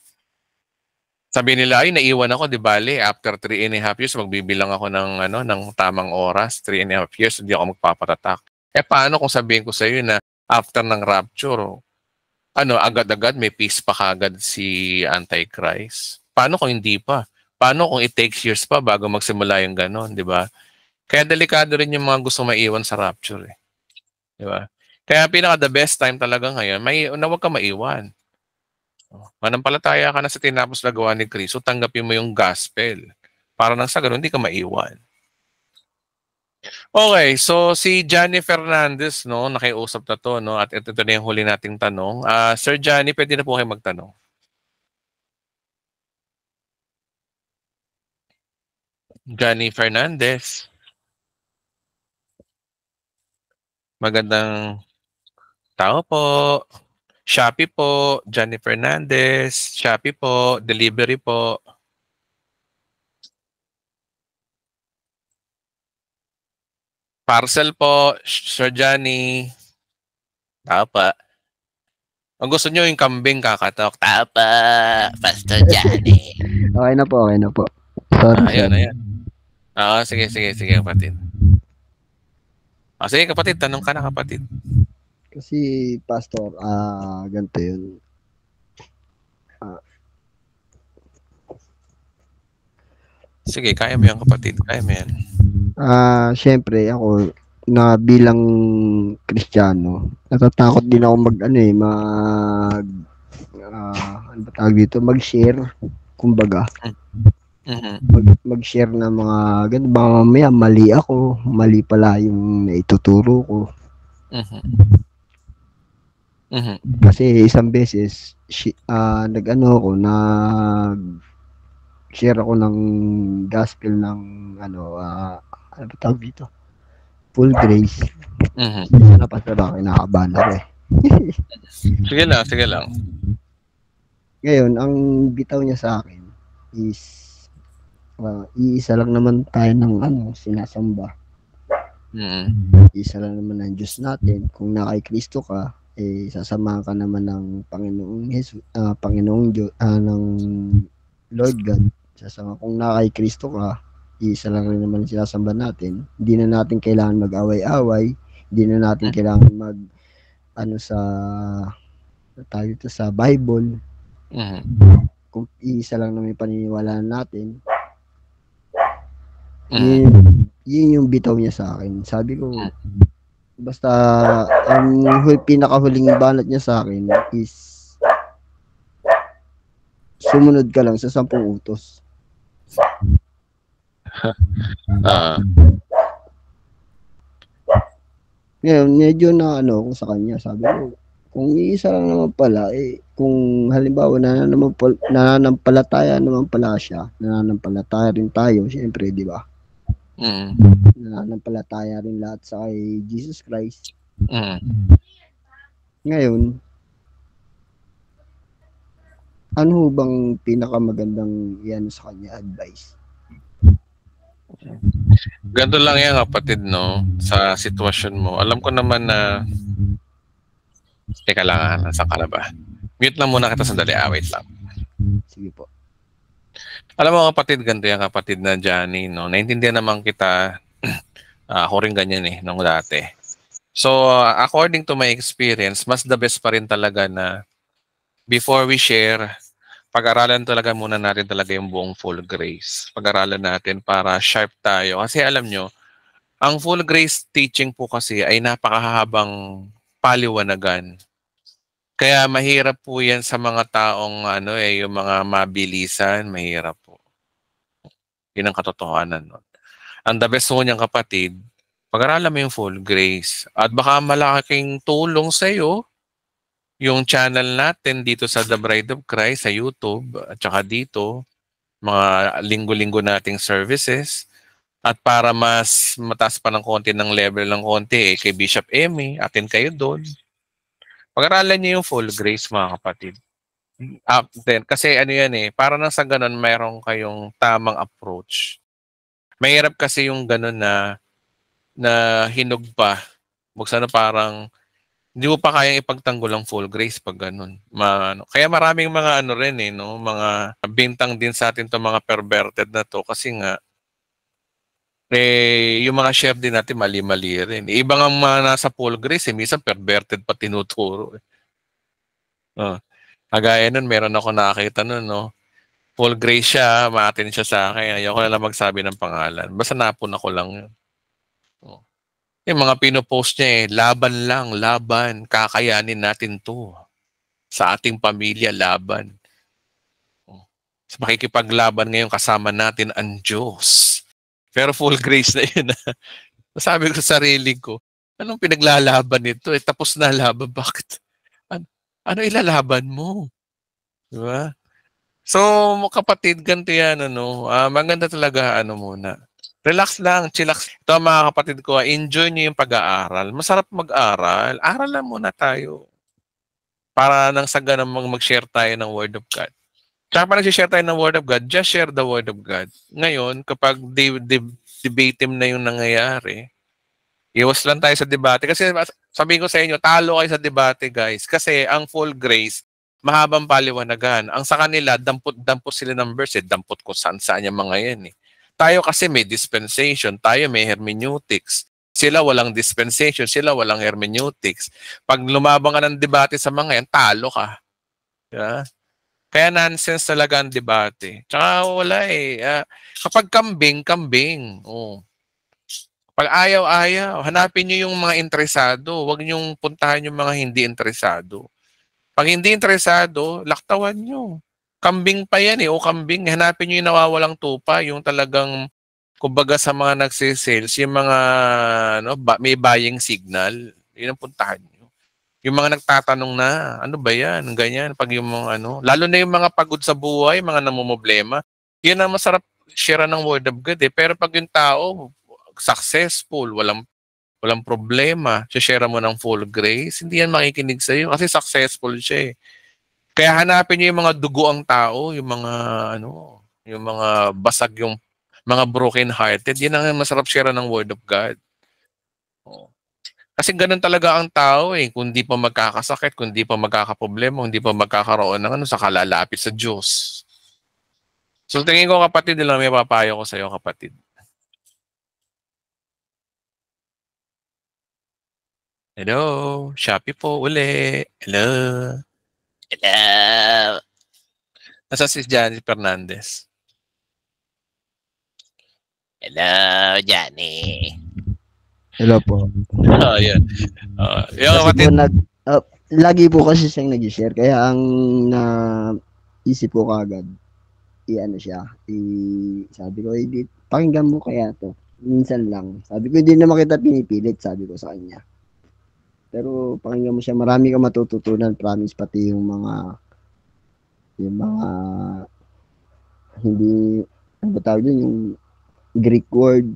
Sabi nila, naiwan ako, di bale, after 3.5 years, magbibilang ako ng tamang oras, 3.5 years, hindi ako magpapatatak. Paano kung sabihin ko sa iyo na after ng rapture, agad-agad may peace pa kagad si Antichrist? Paano kung hindi pa? Paano kung it takes years pa bago magsimula yung ganon, di ba? Kaya delikado rin yung mga gusto maiwan sa rapture. Di ba? Kaya the best time talaga ngayon, huwag ka maiwan. Manampalataya ka na sa tinapos na gawa ni Kristo, tanggapin mo yung gospel. Para nang sa ganun, hindi ka maiwan. Okay, so si Johnny Fernandez, no, nakiusap na to, no, at ito na yung huli nating tanong. Sir Johnny, pwede na po kayo magtanong. Johnny Fernandez. Magandang tao po. Shopee po, Johnny Fernandez. Shopee po, delivery po. Parcel po, Sir Johnny. Tapa. Ang gusto nyo yung kambing kakatok. Tapa, Pastor Johnny. Okay na po. Sorry. Ayan. Sige, kapatid. Sige, kapatid, tanong ka na, kapatid. Kasi, Pastor, ganito yun. Sige, kaya mo yan, kapatid. Kaya mo yan. Siyempre, ako, na bilang Kristiyano, natatakot din ako mag-share, kumbaga. Mag-share ng mga ganun. Baka mamaya, mali ako. Mali pala yung naituturo ko. Kasi isang beses, nag-share ako ng gospel ng ano ba tawag dito? Full grace. Sana pa ba kinakabahan ako eh. Sige lang. Ngayon, ang bitaw niya sa akin is iisa lang naman tayo ng sinasamba. Isa lang naman ang Diyos natin. Kung na kay Kristo ka, sasamahan ka naman ng Panginoong Jesus, Panginoong Diyos, ng Lord God. Kung na kay Kristo ka, isa lang rin naman sinasamba natin. Hindi na natin kailangan mag-away-away. Hindi na natin kailangan sa Bible. Kung isa lang naman yung paniniwalaan natin. Yun yung bitaw niya sa akin. Sabi ko, basta ang pinakahuling banat niya sa akin is sumunod ka lang sa 10 utos. Ngayon, medyo na ano ko sa kanya, sabi ko, kung iisa lang naman pala, kung halimbawa nananampalataya naman pala siya, nananampalataya rin tayo, syempre, di ba? Mm. Nananampalataya rin lahat sa kay Jesus Christ. Mm. Ngayon, ano bang pinakamagandang yan sa kanya advice? Ganito lang yan, kapatid, no? Sa sitwasyon mo. Alam ko naman na... Teka lang, nasa ka na ba? Mute lang muna kita sandali. Wait lang. Sige po. Alam mo, kapatid, ganito yan, kapatid na Johnny, no? Naintindihan naman kita. Ako rin ganyan nung dati. So, according to my experience, mas the best pa rin talaga na before we share, pag-aralan talaga muna natin talaga yung buong full grace. Pag-aralan natin para sharp tayo. Kasi alam nyo, ang full grace teaching po kasi ay napakahabang paliwanagan. Kaya mahirap po yan sa mga taong yung mga mabilisan, mahirap po. Yun ang katotohanan nun. Ang the best mo niyang kapatid, pag-aralan mo yung full grace. At baka malaking tulong sa iyo yung channel natin dito sa The Bride of Christ sa YouTube at saka dito, mga linggo-linggo nating services. At para mas mataas pa ng konti ng level ng konti, kay Bishop Emmy, atin kayo doon. Pag-aralan niyo yung full grace, mga kapatid. Then, kasi para nang sa ganun, mayroon kayong tamang approach. Mahirap kasi yung ganun na hinug pa. Buksan na parang hindi mo pa kayang ipagtanggol ang full grace pag ganun. Kaya maraming mga mga bintang din sa atin to mga perverted na to kasi nga yung mga share din natin mali-mali rin. Iba nga mga nasa full grace, minsan perverted pa tinuturo. Kagaya nun, meron ako nakakita nun, no? Full grace siya, maatin siya sa akin. Ayoko na lang magsabi ng pangalan. Basta napun ako lang yun. Yung mga pinopost niya laban lang, laban. Kakayanin natin to. Sa ating pamilya, laban. So, makikipaglaban ngayon kasama natin ang Diyos. Pero full grace na yun. Sabi ko sa sarili ko, anong pinaglalaban nito? Tapos na laban. Bakit? Ano ilalaban mo? Diba? So, kapatid, ganito yan, maganda talaga, muna. Relax lang, chillax. Ito, mga kapatid ko, enjoy niyo yung pag-aaral. Masarap mag-aral. Aralan muna tayo. Para nang sa ganun mag-share tayo ng Word of God. Tsaka pa nag-share tayo ng Word of God, just share the Word of God. Ngayon, kapag debate na yung nangyayari, iwas lang tayo sa debate. Kasi sabihin ko sa inyo, talo kayo sa debate, guys. Kasi ang full grace, mahabang paliwanagan. Ang sa kanila, dampot sila ng verse. Dampot ko saan yung mga yan. Tayo kasi may dispensation. Tayo may hermeneutics. Sila walang dispensation. Sila walang hermeneutics. Pag lumabang ka ng debate sa mga yan, talo ka. Yeah? Kaya nonsense talaga ang debate. Tsaka wala kapag kambing. Pag ayaw, hanapin nyo yung mga interesado. Huwag nyong puntahan yung mga hindi interesado. Pag hindi interesado, laktawan nyo. Kambing pa yan o kambing. Hanapin nyo yung nawawalang tupa, yung talagang, kumbaga sa mga nagsisales, yung mga may buying signal, yun ang puntahan nyo. Yung mga nagtatanong na, ano ba yan, ganyan, pag yung mga lalo na yung mga pagod sa buhay, mga namumblema, yun ang masarap share ng Word of God Pero pag yung tao, successful, walang problema, share mo ng full grace, hindi yan makikinig sa iyo kasi successful siya Kaya hanapin niyo yung mga dugo ang tao, yung mga yung mga basag, yung mga broken hearted, yan ang masarap share ng Word of God. Kasi ganun talaga ang tao kung di pa magkakasakit, kung di pa magkakaproblema, kung di pa magkakaroon ng sa kalalapit sa Diyos. So tingin ko kapatid, lang may papayo ko sa iyo kapatid. Hello, Shopee po uli. Hello. Nasa si Johnny Fernandez. Hello, Johnny. Hello po. Yan. Yung kapatid. Lagi po kasi siyang nag-share. Kaya ang naisip ko kagad, sabi ko, pakinggan mo kaya to. Minsan lang. Sabi ko, hindi naman kita pinipilit, sabi ko sa kanya. Pero pakinggan mo siya, marami kang matututunan, promise, pati yung mga hindi, ano ba tawag yun, yung Greek word.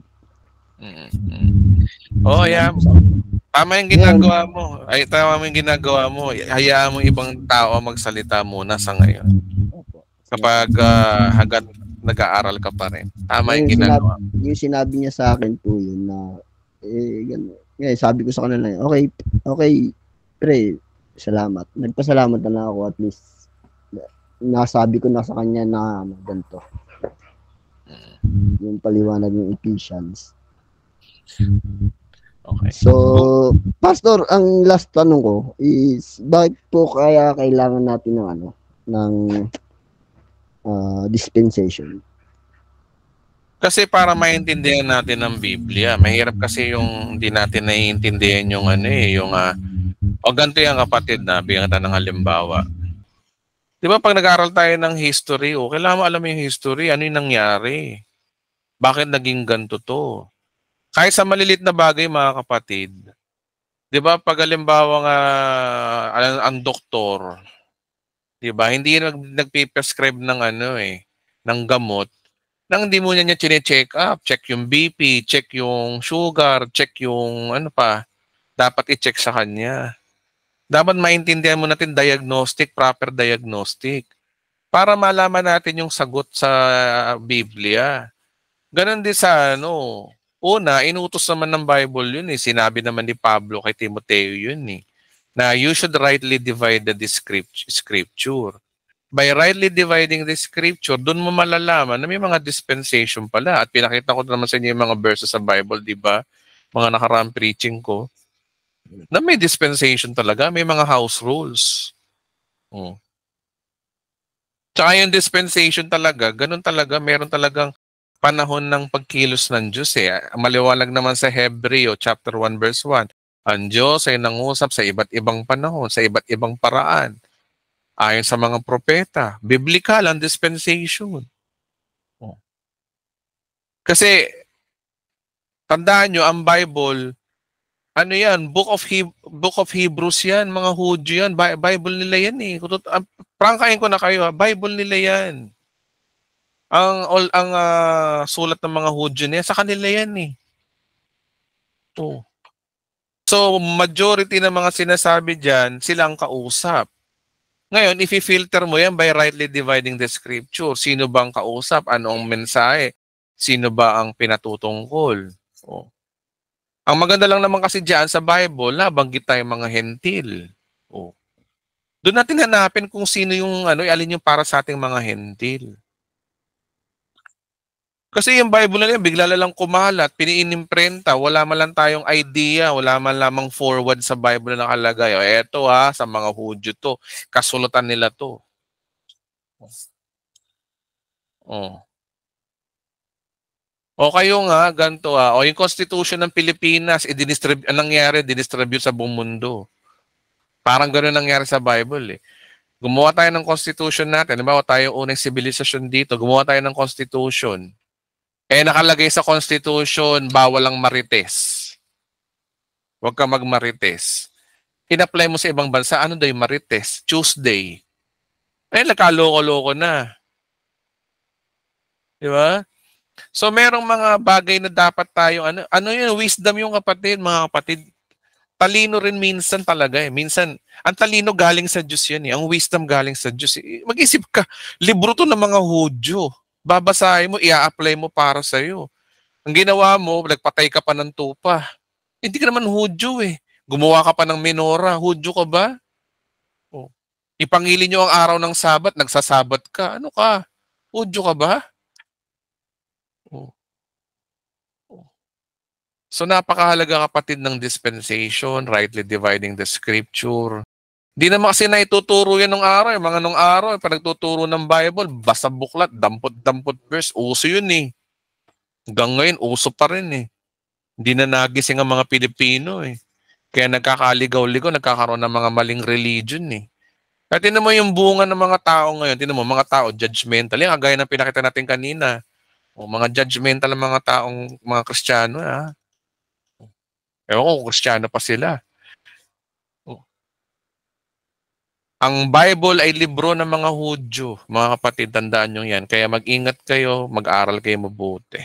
Oo, Sinabi yeah. ko sa kanya. Tama yung ginagawa mo. Ay, tama mo yung ginagawa mo. Hayaan mo ibang tao magsalita muna sa ngayon. Opo. Kapag hanggat nag-aaral ka pa rin. Tama yung Yung ginagawa. yung sinabi niya sa akin po yun na, gano'n. Ngayon, sabi ko sa kanila, okay, pre, salamat. Nagpasalamat na lang ako, at least nasabi ko na sa kanya na ganito. Yung paliwanag ng Ephesians. Okay. So, Pastor, ang last tanong ko is, bakit po kaya kailangan natin ng dispensation? Kasi para maintindihan natin ang Biblia, mahirap kasi yung hindi natin naiintindihan yung o ganito yan kapatid na, bigyan kita ng halimbawa. Di ba pag nag-aaral tayo ng history, kailangan mo alam yung history, ano yung nangyari? Bakit naging ganito to? Kahit sa malilit na bagay mga kapatid, di ba pag halimbawa nga ang doktor, di ba, hindi nagpe-prescribe ng ng gamot, nang hindi mo niya chine-check up, check yung BP, check yung sugar, check yung dapat i-check sa kanya. Dapat maintindihan mo natin proper diagnostic, para malaman natin yung sagot sa Biblia. Ganon din sa una, inutos naman ng Bible yun eh. Sinabi naman ni Pablo kay Timoteo yun eh, na you should rightly divide the scripture. By rightly dividing the scripture, doon mo malalaman na may mga dispensation pala. At pinakita ko naman sa inyo yung mga verses sa Bible, di ba? Mga nakaraang preaching ko, na may dispensation talaga, may mga house rules. Tsaka yung dispensation talaga, ganun talaga, meron talagang panahon ng pagkilos ng Diyos eh. Maliwanag naman sa Hebreo chapter 1 verse 1. Ang Diyos ay nangusap sa iba't ibang panahon, sa iba't ibang paraan. Ayon sa mga propeta, biblical ang dispensation. Kasi tandaan nyo, ang Bible, yan, Book of Hebrews yan, mga Hudyo yan, Bible nila yan eh. Prangkain ko na kayo, Bible nila yan. Ang sulat ng mga Hudyo niya, sa kanila yan eh. So, majority ng mga sinasabi dyan, silang kausap. Ngayon, i-filter mo yan by rightly dividing the scripture. Sino ba ang kausap? Ano ang mensahe? Sino ba ang pinatutungkol? Ang maganda lang naman kasi dyan sa Bible, nabanggit tayo mga hentil. Doon natin hanapin kung sino yung alin yung para sa ating mga hentil. Kasi yung Bible na yan, bigla lang kumalat, piniinimprenta, wala man lang tayong idea, wala man lamang forward sa Bible na nakalagay. Eto sa mga Hudyo to, kasulatan nila to. O kayo nga, ganito yung Constitution ng Pilipinas, dinistribute sa buong mundo. Parang gano'n nangyari sa Bible eh. Gumawa tayo ng Constitution natin, halimbawa tayo unang sibilisasyon dito, gumawa tayo ng Constitution. Nakalagay sa Constitution, bawal ang marites. Huwag ka magmarites. In-apply mo sa ibang bansa, ano daw yung marites? Tuesday. Nagkaloko-loko na. Di ba? So, merong mga bagay na dapat tayo, wisdom yung mga kapatid. Talino rin minsan talaga eh. Minsan, ang talino galing sa Diyos yan eh. Ang wisdom galing sa Diyos. Mag-isip ka, libro to ng mga Hudyo. Babasahin mo, i-apply mo para sa'yo. Ang ginawa mo, nagpatay ka pa ng tupa. Hindi ka naman Hudyo eh. Gumawa ka pa ng menora. Hudyo ka ba? Ipangili nyo ang araw ng Sabat, nagsasabat ka. Ano ka? Hudyo ka ba? So napakahalaga kapatid ng dispensation, rightly dividing the scripture. Di naman kasi naituturo yan nung araw. Mga nung araw, pag nagtuturo ng Bible, basta buklat, dampot-dampot verse. Uso yun eh. Hanggang ngayon, uso pa rin eh. Hindi na nagising ang mga Pilipino eh. Kaya nagkakaligaw-ligaw, nagkakaroon ng mga maling religion eh. Kaya tinan mo yung bunga ng mga tao ngayon. Tinan mo, mga tao, judgmental. Yan, kagaya ng pinakita natin kanina. Mga judgmental ng mga taong, mga Kristiyano. Ewan ko kung Kristiyano pa sila. Ang Bible ay libro ng mga Hudyo. Mga kapatid, tandaan nyo yan. Kaya mag-ingat kayo, mag-aral kayo mabuti.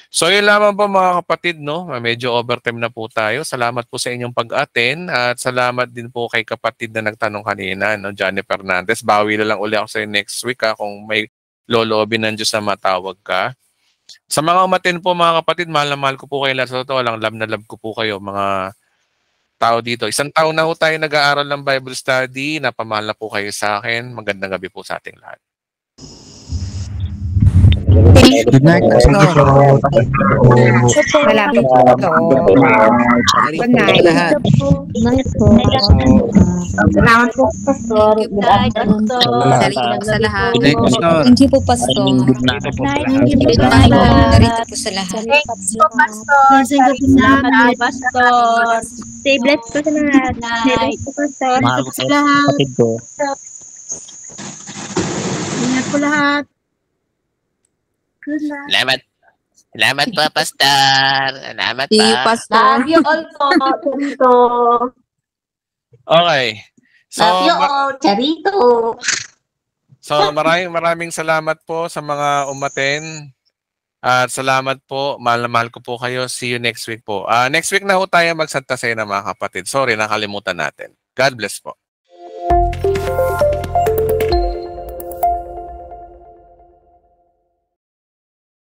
So yun lamang po mga kapatid, no? Medyo overtime na po tayo. Salamat po sa inyong pag-attend at salamat din po kay kapatid na nagtanong kanina, no? Johnny Fernandez. Bawi na lang uli ako sa next week kung may loloobin ng Diyos na matawag ka. Sa mga umatin po mga kapatid, mahal na mahal ko po kayo lahat. Sa totoo lang, love na love ko po kayo mga tao dito. Isang taon na po tayo nag-aaral ng Bible study. Napamahal na po kayo sa akin. Magandang gabi po sa ating lahat. Good night, Pastor. Salamat po. Good night. Salamat po, Pastor. Good afternoon. Sa lahat. Good night, Pastor. Thank you po, Pastor. Good night po sa lahat. Good night po. Narito po sa lahat. Salamat, Pastor. Stay blessed po sa lahat. Stay blessed po, Pastor. Mahal ko sa kapatid ko. Ingat po lahat. Good night. Salamat. Salamat po, Pastor. Salamat See you, Pastor. Love you all po, Charito. Okay. So, Love you all, Charito. so maraming salamat po sa mga umaten. At salamat po. Mahal na mahal ko po kayo. See you next week po. Next week na po tayo magsanta sa mga kapatid. Sorry, nakalimutan natin. God bless po.